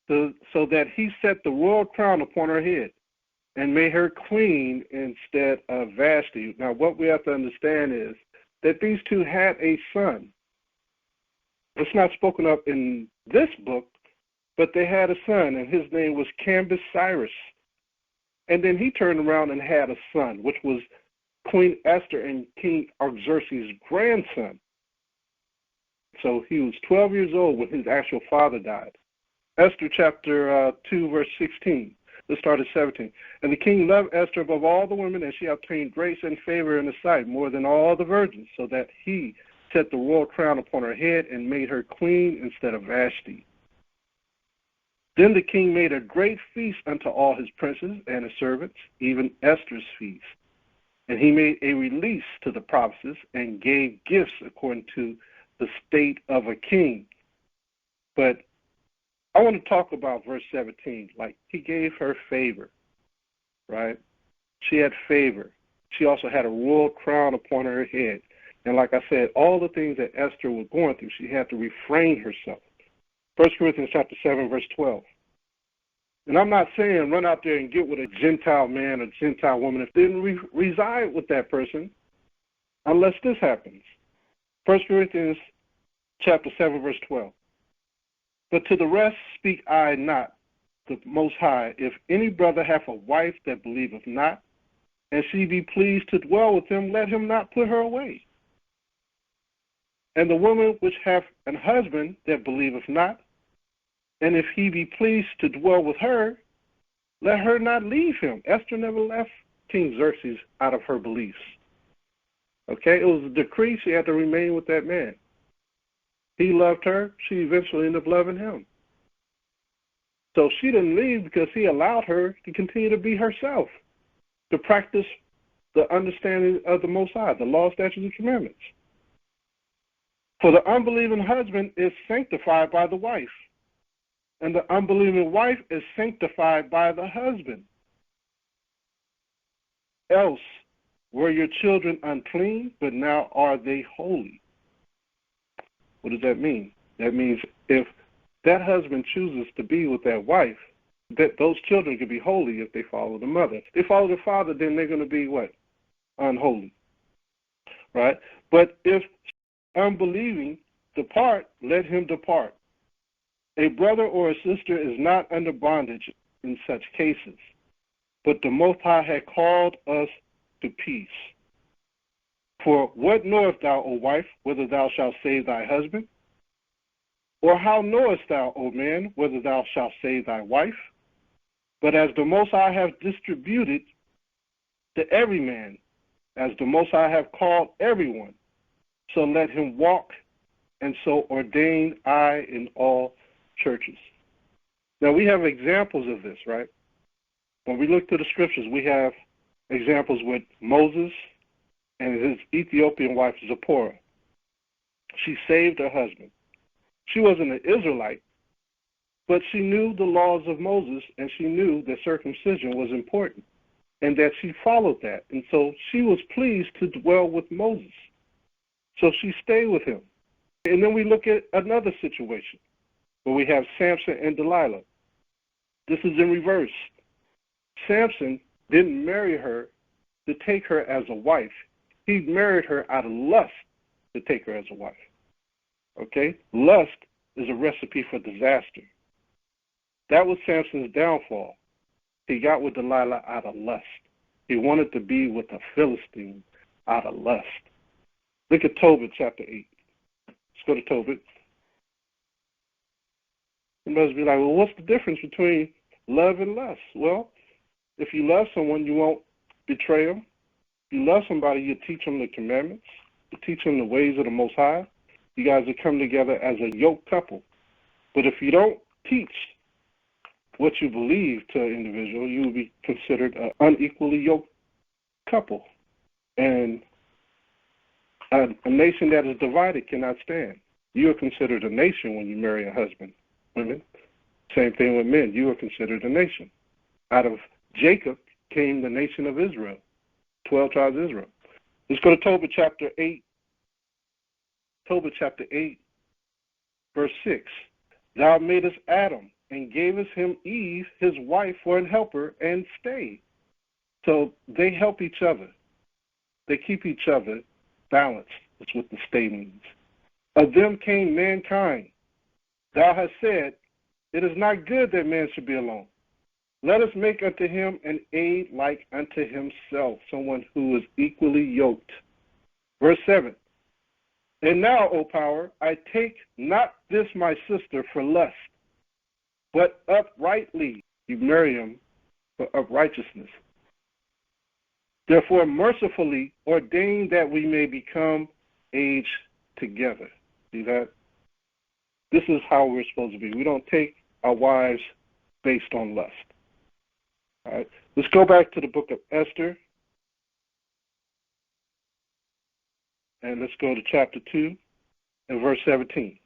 so that he set the royal crown upon her head and made her queen instead of Vashti. Now, what we have to understand is that these two had a son. It's not spoken of in this book, but they had a son, and his name was Cambyses. And then he turned around and had a son, which was Queen Esther and King Artaxerxes' grandson. So he was 12 years old when his actual father died. Esther chapter 2, verse 16. Let's start at 17. And the king loved Esther above all the women, and she obtained grace and favor in his sight more than all the virgins, so that he set the royal crown upon her head and made her queen instead of Vashti. Then the king made a great feast unto all his princes and his servants, even Esther's feast. And he made a release to the provinces and gave gifts according to the state of a king. But I want to talk about verse 17. Like, he gave her favor, right? She had favor. She also had a royal crown upon her head. And like I said, all the things that Esther was going through, she had to refrain herself. 1 Corinthians chapter 7, verse 12. And I'm not saying run out there and get with a Gentile man or Gentile woman if they didn't reside with that person unless this happens. 1 Corinthians chapter 7, verse 12. But to the rest speak I not, the Most High, if any brother hath a wife that believeth not, and she be pleased to dwell with him, let him not put her away. And the woman which hath an husband that believeth not, and if he be pleased to dwell with her, let her not leave him. Esther never left King Xerxes out of her beliefs. Okay, it was a decree she had to remain with that man. He loved her. She eventually ended up loving him. So she didn't leave because he allowed her to continue to be herself, to practice the understanding of the Most High, the law, statutes, and commandments. For the unbelieving husband is sanctified by the wife, and the unbelieving wife is sanctified by the husband. Else were your children unclean, but now are they holy. What does that mean? That means if that husband chooses to be with that wife, that those children can be holy if they follow the mother. If they follow the father, then they're going to be what? Unholy. Right? But if unbelieving depart, let him depart. A brother or a sister is not under bondage in such cases, but the Most High had called us to peace. For what knowest thou, O wife, whether thou shalt save thy husband? Or how knowest thou, O man, whether thou shalt save thy wife? But as the Most High hath distributed to every man, as the Most High hath called everyone, so let him walk, and so ordain I in all churches. Now we have examples of this, right? When we look to the scriptures, we have examples with Moses and his Ethiopian wife Zipporah. She saved her husband. She wasn't an Israelite, but she knew the laws of Moses, and she knew that circumcision was important, and that she followed that. And so she was pleased to dwell with Moses. So she stayed with him. And then we look at another situation where we have Samson and Delilah. This is in reverse. Samson didn't marry her to take her as a wife. He married her out of lust to take her as a wife. Okay? Lust is a recipe for disaster. That was Samson's downfall. He got with Delilah out of lust. He wanted to be with a Philistine out of lust. Look at Tobit chapter 8. Let's go to Tobit. You must be like, well, what's the difference between love and lust? Well, if you love someone, you won't betray them. If you love somebody, you teach them the commandments. You teach them the ways of the Most High. You guys will come together as a yoked couple. But if you don't teach what you believe to an individual, you will be considered an unequally yoked couple. And a nation that is divided cannot stand. You are considered a nation when you marry a husband. Women, same thing with men. You are considered a nation. Out of Jacob came the nation of Israel, 12 tribes of Israel. Let's go to Tobit chapter 8. Tobit chapter 8, verse 6. Thou madest Adam and gavest him Eve, his wife, for an helper and stay. So they help each other. They keep each other balanced. That's what the stay means. Of them came mankind. Thou hast said, it is not good that man should be alone. Let us make unto him an aid like unto himself, someone who is equally yoked. Verse 7. And now, O power, I take not this my sister for lust, but uprightly. You marry him for uprightness. Therefore, mercifully ordain that we may become age together. See that? This is how we're supposed to be. We don't take our wives based on lust. All right. Let's go back to the book of Esther. And let's go to chapter 2 and verse 17.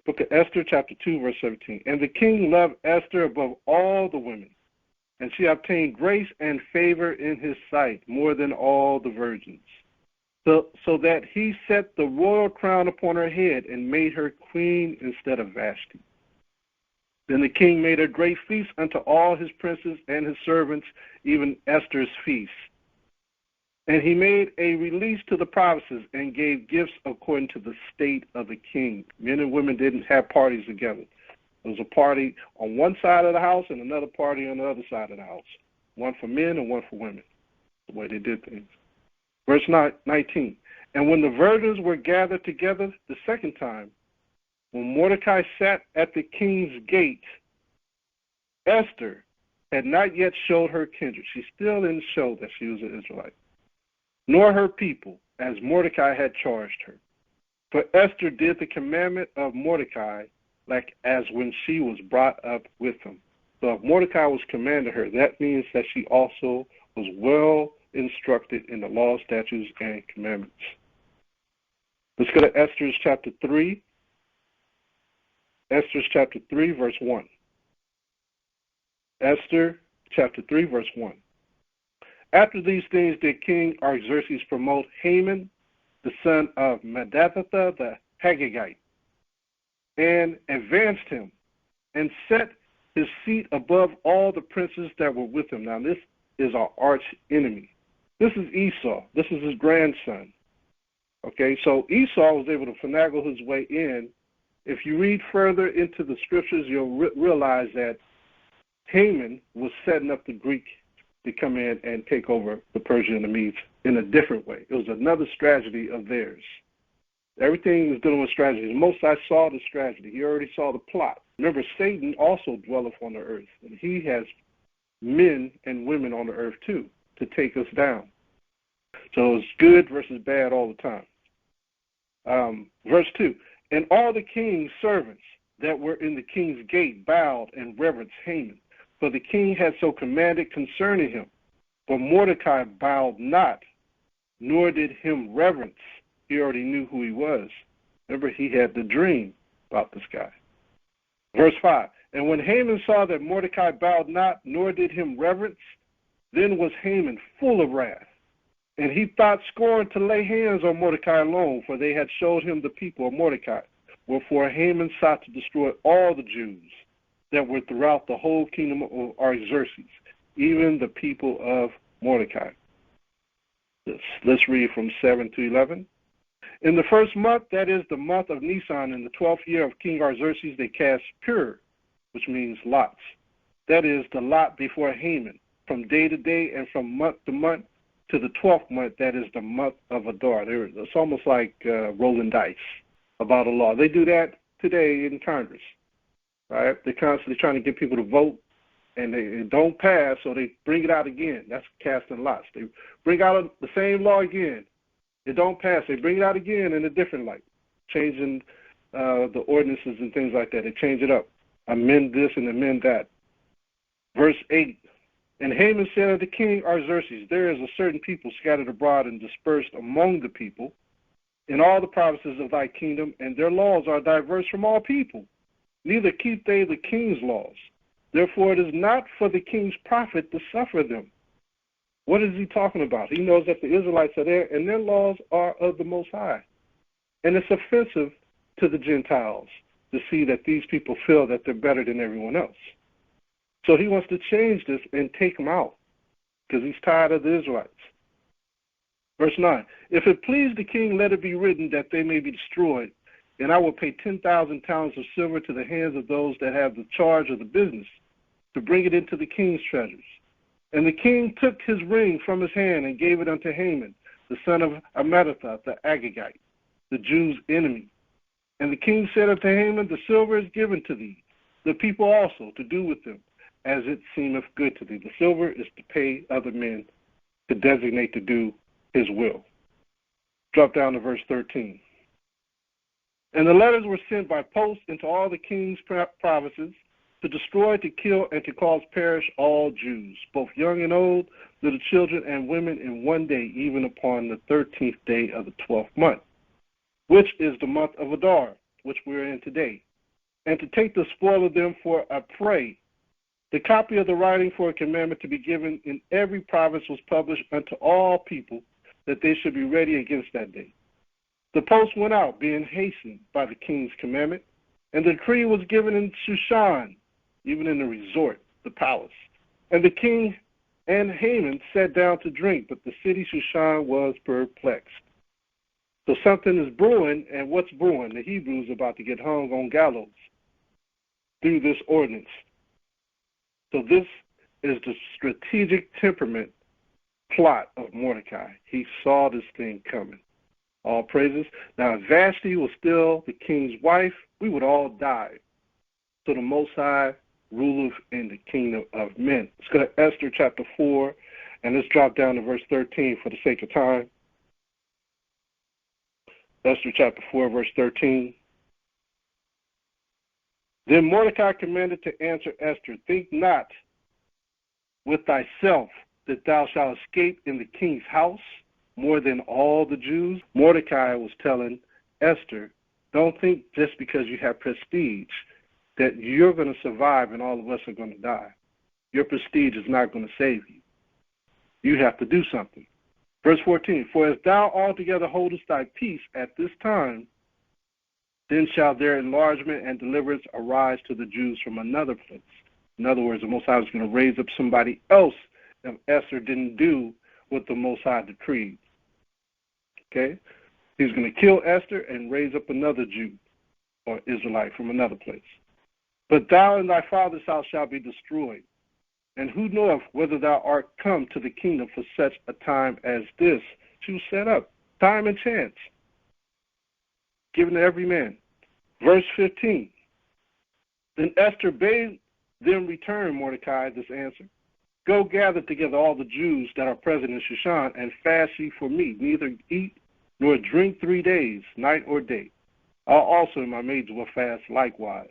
Book of Esther, chapter 2, verse 17. And the king loved Esther above all the women, and she obtained grace and favor in his sight more than all the virgins. So that he set the royal crown upon her head and made her queen instead of Vashti. Then the king made a great feast unto all his princes and his servants, even Esther's feast. And he made a release to the provinces and gave gifts according to the state of the king. Men and women didn't have parties together. There was a party on one side of the house and another party on the other side of the house. One for men and one for women, the way they did things. Verse 19. And when the virgins were gathered together the second time, when Mordecai sat at the king's gate, Esther had not yet showed her kindred. She still didn't show that she was an Israelite, nor her people, as Mordecai had charged her. For Esther did the commandment of Mordecai, like as when she was brought up with him. So if Mordecai was commanding her, that means that she also was well instructed in the law, statutes, and commandments. Let's go to Esther chapter 3. Esther chapter 3, verse 1. Esther chapter 3, verse 1. After these things did King Artaxerxes promote Haman, the son of Medathatha the Haggagite, and advanced him, and set his seat above all the princes that were with him. Now this is our arch enemy. This is Esau. This is his grandson. Okay, so Esau was able to finagle his way in. If you read further into the scriptures, you'll realize that Haman was setting up the Greek to come in and take over the Persia&Medes in a different way. It was another strategy of theirs. Everything was dealing with strategy. Most I saw the strategy. He already saw the plot. Remember, Satan also dwelleth on the earth, and he has men and women on the earth too to take us down. So it's good versus bad all the time. Verse 2. And all the king's servants that were in the king's gate bowed and reverenced Haman, for the king had so commanded concerning him. But Mordecai bowed not, nor did him reverence. He already knew who he was. Remember, he had the dream about this guy. Verse 5. And when Haman saw that Mordecai bowed not, nor did him reverence, then was Haman full of wrath. And he thought scorn to lay hands on Mordecai alone, for they had showed him the people of Mordecai. Wherefore Haman sought to destroy all the Jews that were throughout the whole kingdom of Artaxerxes, even the people of Mordecai. Let's read from 7 to 11. In the first month, that is the month of Nisan, in the 12th year of King Artaxerxes, they cast pur, which means lots. That is the lot before Haman, from day to day and from month to month, to the 12th month, that is the month of Adar. It's almost like rolling dice about a law. They do that today in Congress, right? They're constantly trying to get people to vote, and they don't pass, so they bring it out again. That's casting lots. They bring out the same law again. It don't pass. They bring it out again in a different light, changing the ordinances and things like that. They change it up, amend this and amend that. Verse 8. And Haman said unto King Artaxerxes, there is a certain people scattered abroad and dispersed among the people in all the provinces of thy kingdom, and their laws are diverse from all people. Neither keep they the king's laws. Therefore it is not for the king's profit to suffer them. What is he talking about? He knows that the Israelites are there, and their laws are of the Most High. And it's offensive to the Gentiles to see that these people feel that they're better than everyone else. So he wants to change this and take them out because he's tired of the Israelites. Verse 9, if it please the king, let it be written that they may be destroyed, and I will pay 10,000 talents of silver to the hands of those that have the charge of the business to bring it into the king's treasures. And the king took his ring from his hand and gave it unto Haman, the son of Hammedatha, the Agagite, the Jews' enemy. And the king said unto Haman, the silver is given to thee, the people also, to do with them as it seemeth good to thee. The silver is to pay other men to designate to do his will. Drop down to verse 13. And the letters were sent by post into all the king's provinces to destroy, to kill, and to cause perish all Jews, both young and old, little children and women, in one day, even upon the 13th day of the 12th month, which is the month of Adar, which we're in today. and to take the spoil of them for a prey. The copy of the writing for a commandment to be given in every province was published unto all people, that they should be ready against that day. The post went out, being hastened by the king's commandment, and the decree was given in Shushan, even in the resort, the palace. And the king and Haman sat down to drink, but the city Shushan was perplexed. So something is brewing, and what's brewing? The Hebrews are about to get hung on gallows through this ordinance. So this is the strategic temperament plot of Mordecai. He saw this thing coming. All praises. Now, if Vashti was still the king's wife, we would all die. So the Most High ruleth in the kingdom of men. Let's go to Esther chapter 4, and let's drop down to verse 13 for the sake of time. Esther chapter 4, verse 13. Then Mordecai commanded to answer Esther, think not with thyself that thou shalt escape in the king's house more than all the Jews. Mordecai was telling Esther, don't think just because you have prestige that you're going to survive and all of us are going to die. Your prestige is not going to save you. You have to do something. Verse 14, for as thou altogether holdest thy peace at this time, then shall their enlargement and deliverance arise to the Jews from another place. In other words, the Most High was going to raise up somebody else if Esther didn't do what the Most High decreed. Okay? He's going to kill Esther and raise up another Jew or Israelite from another place. But thou and thy father's house shall be destroyed. And who knoweth whether thou art come to the kingdom for such a time as this? To set up time and chance, given to every man. Verse 15. Then Esther bade them return Mordecai this answer. Go gather together all the Jews that are present in Shushan, and fast ye for me, neither eat nor drink 3 days, night or day. I also and my maids will fast likewise.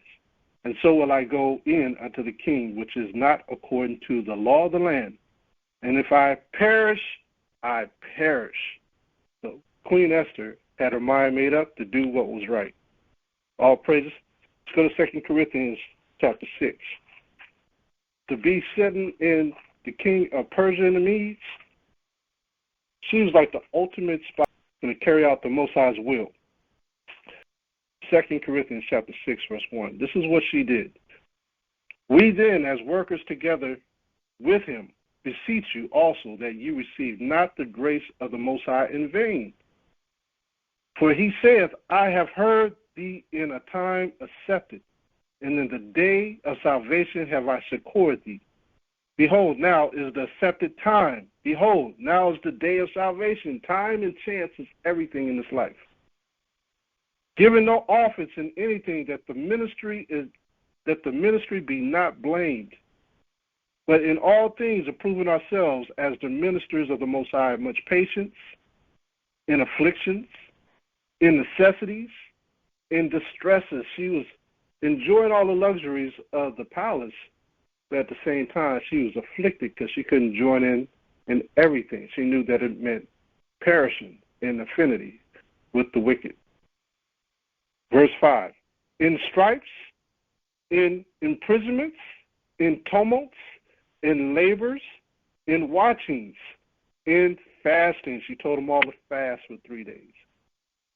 And so will I go in unto the king, which is not according to the law of the land. And if I perish, I perish. So Queen Esther had her mind made up to do what was right. All praises. Let's go to 2 Corinthians chapter 6. To be sitting in the king of Persia&Medes, she was like the ultimate spy to carry out the Most High's will. 2 Corinthians chapter 6, verse 1. This is what she did. We then, as workers together with him, beseech you also that you receive not the grace of the Most High in vain. For he saith, I have heard thee in a time accepted, and in the day of salvation have I succored thee. Behold, now is the accepted time. Behold, now is the day of salvation. Time and chance is everything in this life. Giving no offense in anything that the ministry be not blamed, but in all things approving ourselves as the ministers of the Most High, much patience, in afflictions, in necessities, in distresses. She was enjoying all the luxuries of the palace, but at the same time she was afflicted because she couldn't join in everything. She knew that it meant perishing in affinity with the wicked. Verse 5, in stripes, in imprisonments, in tumults, in labors, in watchings, in fasting. She told them all to fast for 3 days.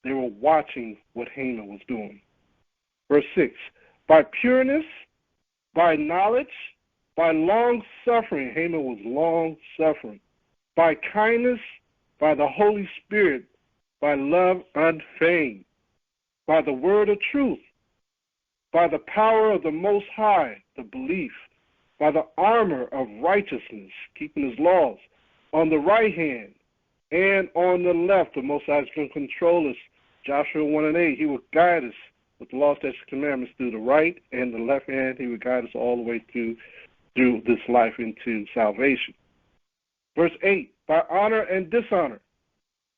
They were watching what Haman was doing. Verse 6, by pureness, by knowledge, by long suffering. Haman was long suffering. By kindness, by the Holy Spirit, by love unfeigned, by the word of truth, by the power of the Most High, the belief, by the armor of righteousness, keeping his laws, on the right hand and on the left. The Most High is going to control us. Joshua 1 and 8, he will guide us with the law, statutes, commandments through the right and the left hand. He will guide us all the way through this life into salvation. Verse 8, by honor and dishonor,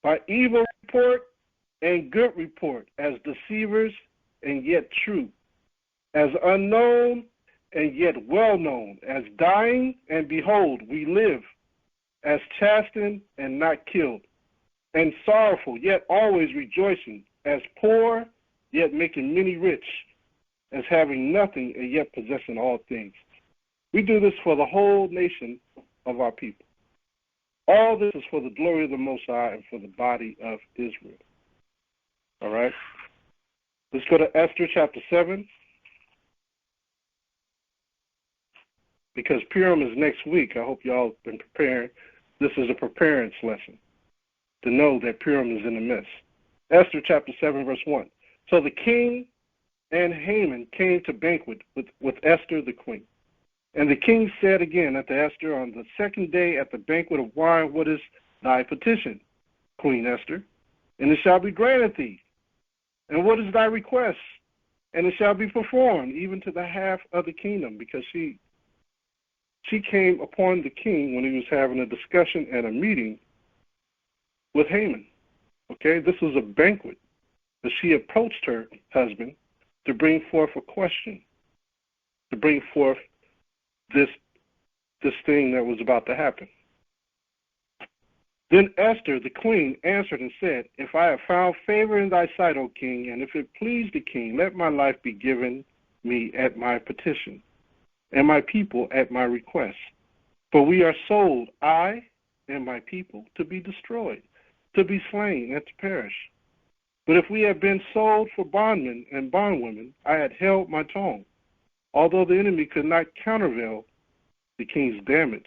by evil report and good report, as deceivers and yet true, as unknown and yet well known, as dying and behold we live, as chastened and not killed, and sorrowful yet always rejoicing, as poor yet making many rich, as having nothing and yet possessing all things. We do this for the whole nation of our people. All this is for the glory of the Most High and for the body of Israel. All right? Let's go to Esther chapter 7. Because Purim is next week, I hope y'all have been preparing. This is a preparedness lesson to know that Purim is in the midst. Esther chapter 7, verse 1. So the king and Haman came to banquet with Esther the queen. And the king said again unto Esther on the second day at the banquet of wine, what is thy petition, Queen Esther? And it shall be granted thee. And what is thy request? And it shall be performed, even to the half of the kingdom, because she came upon the king when he was having a discussion and a meeting with Haman. Okay, this was a banquet. But she approached her husband to bring forth a question, to bring forth this thing that was about to happen. Then Esther, the queen, answered and said, If I have found favor in thy sight, O king, and if it please the king, let my life be given me at my petition, and my people at my request. For we are sold, I and my people, to be destroyed, to be slain, and to perish. But if we have been sold for bondmen and bondwomen, I had held my tongue, although the enemy could not countervail the king's damage.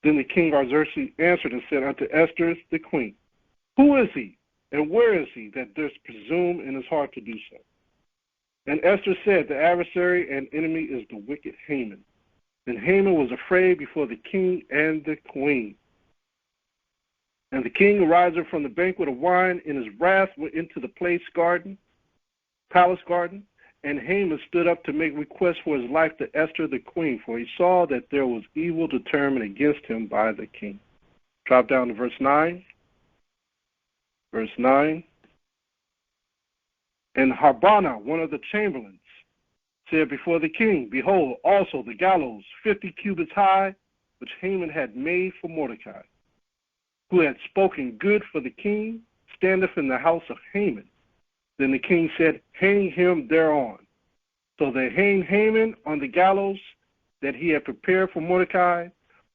Then the king Artaxerxes answered and said unto Esther the queen, Who is he, and where is he that durst presume in his heart to do so? And Esther said, The adversary and enemy is the wicked Haman. Then Haman was afraid before the king and the queen. And the king, arising from the banquet of wine, in his wrath went into the palace garden, and Haman stood up to make request for his life to Esther the queen, for he saw that there was evil determined against him by the king. Drop down to verse 9. Verse 9. And Harbana, one of the chamberlains, said before the king, Behold, also the gallows 50 cubits high, which Haman had made for Mordecai, who had spoken good for the king, standeth in the house of Haman. Then the king said, Hang him thereon. So they hanged Haman on the gallows that he had prepared for Mordecai.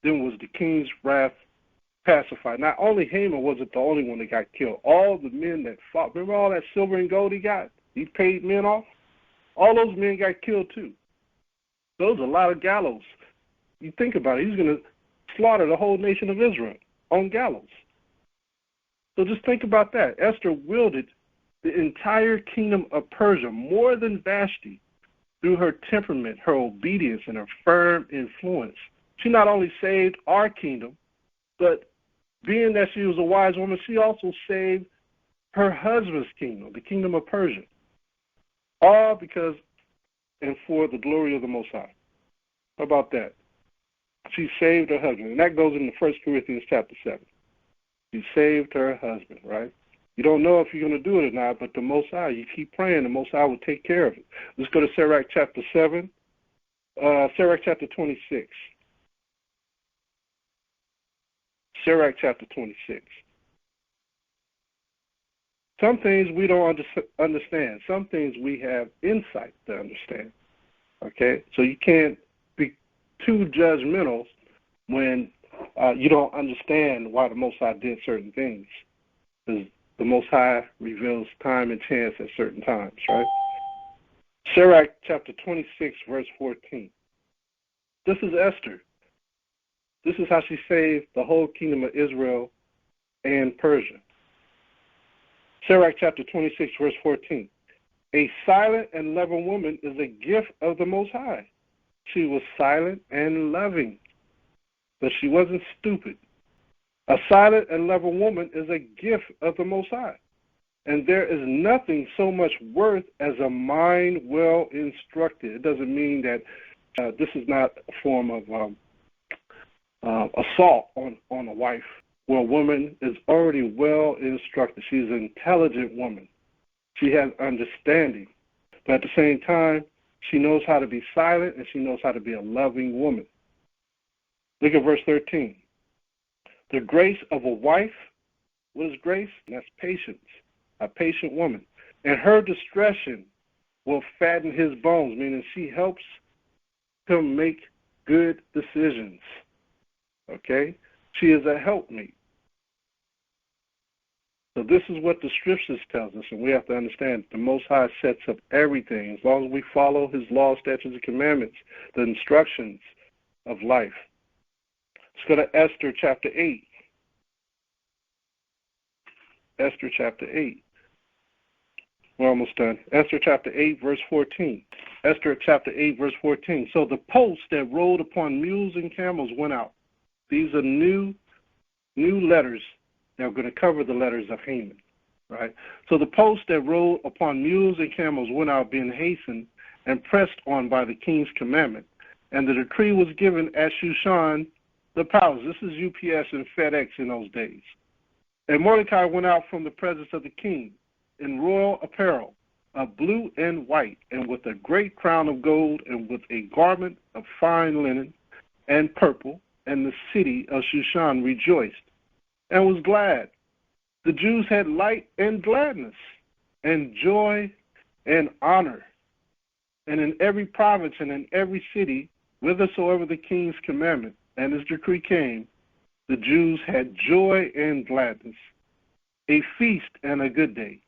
Then was the king's wrath pacified. Not only Haman wasn't the only one that got killed. All the men that fought, remember all that silver and gold he got? He paid men off. All those men got killed too. Those are a lot of gallows. You think about it, he's going to slaughter the whole nation of Israel on gallows. So just think about that. Esther wielded the entire kingdom of Persia more than Vashti through her temperament, her obedience, and her firm influence. She not only saved our kingdom, but being that she was a wise woman, she also saved her husband's kingdom, the kingdom of Persia. All because and for the glory of the Most High. How about that? She saved her husband. And that goes into 1 Corinthians chapter 7. She saved her husband, right? You don't know if you're going to do it or not, but the Most High, you keep praying, the Most High will take care of it. Let's go to Sirach chapter 7, Sirach chapter 26. Sirach chapter 26. Some things we don't understand. Some things we have insight to understand. Okay? So you can't be too judgmental when you don't understand why the Most High did certain things. Because the Most High reveals time and chance at certain times, right? Sirach chapter 26, verse 14. This is Esther. This is how she saved the whole kingdom of Israel and Persia. Sirach chapter 26, verse 14. A silent and loving woman is a gift of the Most High. She was silent and loving, but she wasn't stupid. A silent and loving woman is a gift of the Most High. And there is nothing so much worth as a mind well instructed. It doesn't mean that this is not a form of assault on a wife, where a woman is already well instructed. She's an intelligent woman. She has understanding. But at the same time, she knows how to be silent and she knows how to be a loving woman. Look at verse 13. The grace of a wife, what is grace? That's patience, a patient woman. And her discretion will fatten his bones, meaning she helps him make good decisions. Okay? She is a helpmeet. So this is what the scriptures tells us, and we have to understand the Most High sets up everything. As long as we follow his laws, statutes, and commandments, the instructions of life. Let's go to Esther chapter 8. Esther chapter 8. We're almost done. Esther chapter 8, verse 14. Esther chapter 8, verse 14. So the posts that rode upon mules and camels went out. These are new letters that are going to cover the letters of Haman. Right? So the posts that rode upon mules and camels went out, being hastened and pressed on by the king's commandment. And the decree was given at Shushan the palace. This is UPS and FedEx in those days. And Mordecai went out from the presence of the king in royal apparel of blue and white, and with a great crown of gold, and with a garment of fine linen and purple. And the city of Shushan rejoiced and was glad. The Jews had light and gladness and joy and honor. And in every province and in every city, whithersoever the king's commandment and his decree came, the Jews had joy and gladness, a feast and a good day.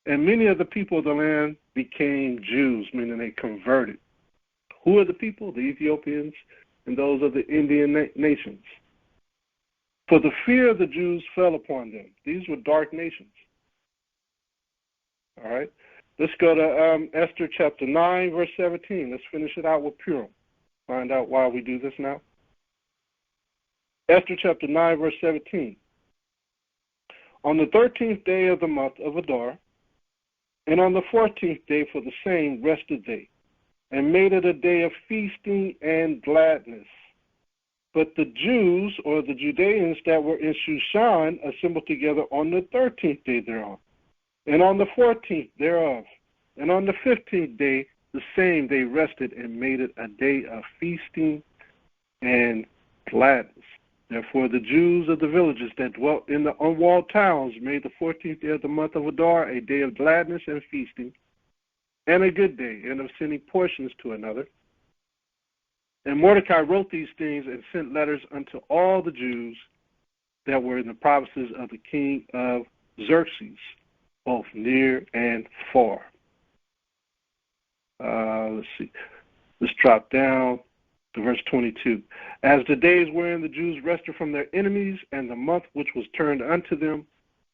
And many of the people of the land became Jews, meaning they converted. Who are the people? The Ethiopians and those of the Indian nations. For the fear of the Jews fell upon them. These were dark nations. All right. Let's go to Esther chapter 9, verse 17. Let's finish it out with Purim. Find out why we do this now. Esther chapter 9, verse 17. On the 13th day of the month of Adar, and on the 14th day for the same rested they, and made it a day of feasting and gladness. But the Jews, or the Judeans that were in Shushan, assembled together on the 13th day thereof, and on the 14th thereof, and on the 15th day, the same they rested and made it a day of feasting and gladness. Therefore the Jews of the villages that dwelt in the unwalled towns made the 14th day of the month of Adar a day of gladness and feasting, and a good day, and of sending portions to another. And Mordecai wrote these things and sent letters unto all the Jews that were in the provinces of the king of Xerxes, both near and far. Let's see. Let's drop down to verse 22. As the days wherein the Jews rested from their enemies, and the month which was turned unto them,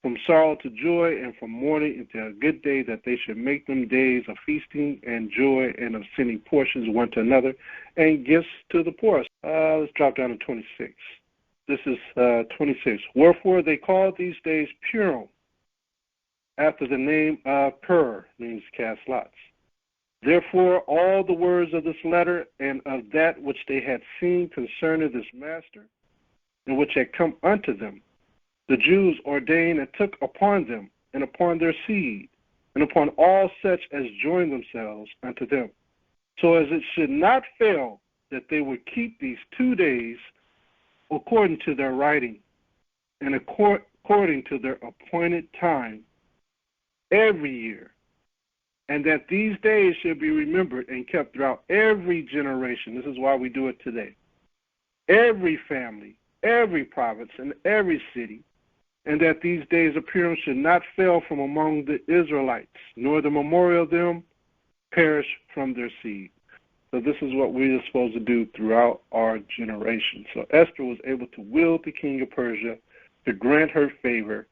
from sorrow to joy, and from mourning into a good day, that they should make them days of feasting and joy, and of sending portions one to another, and gifts to the poor. Let's drop down to 26. This is 26. Wherefore they called these days Purim, after the name of Pur, means cast lots. Therefore all the words of this letter, and of that which they had seen concerning this master, and which had come unto them, the Jews ordained and took upon them, and upon their seed, and upon all such as joined themselves unto them, so as it should not fail that they would keep these 2 days according to their writing, and according to their appointed time every year, and that these days should be remembered and kept throughout every generation. This is why we do it today. Every family, every province, and every city, and that these days of Purim should not fail from among the Israelites, nor the memorial of them perish from their seed. So this is what we are supposed to do throughout our generation. So Esther was able to will the king of Persia to grant her favor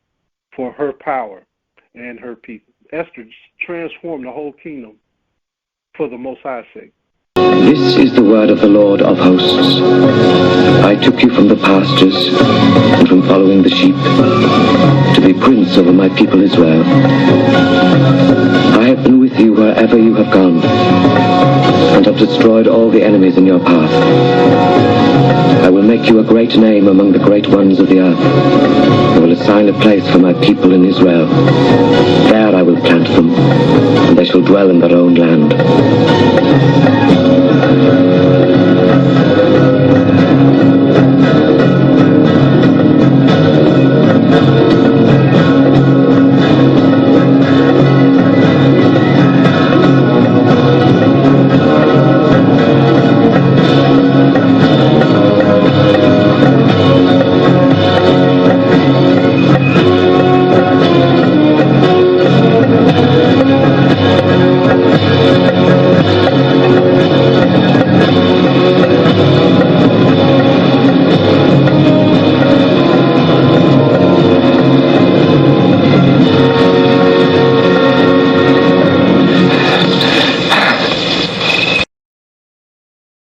for her power and her people. Esther transformed the whole kingdom for the Most High's sake. This is the word of the Lord of hosts. I took you from the pastures and from following the sheep to be prince over my people Israel. I have been with you wherever you have gone, and have destroyed all the enemies in your path. I will make you a great name among the great ones of the earth. I will assign a place for my people in Israel. There I will plant them, and they shall dwell in their own land.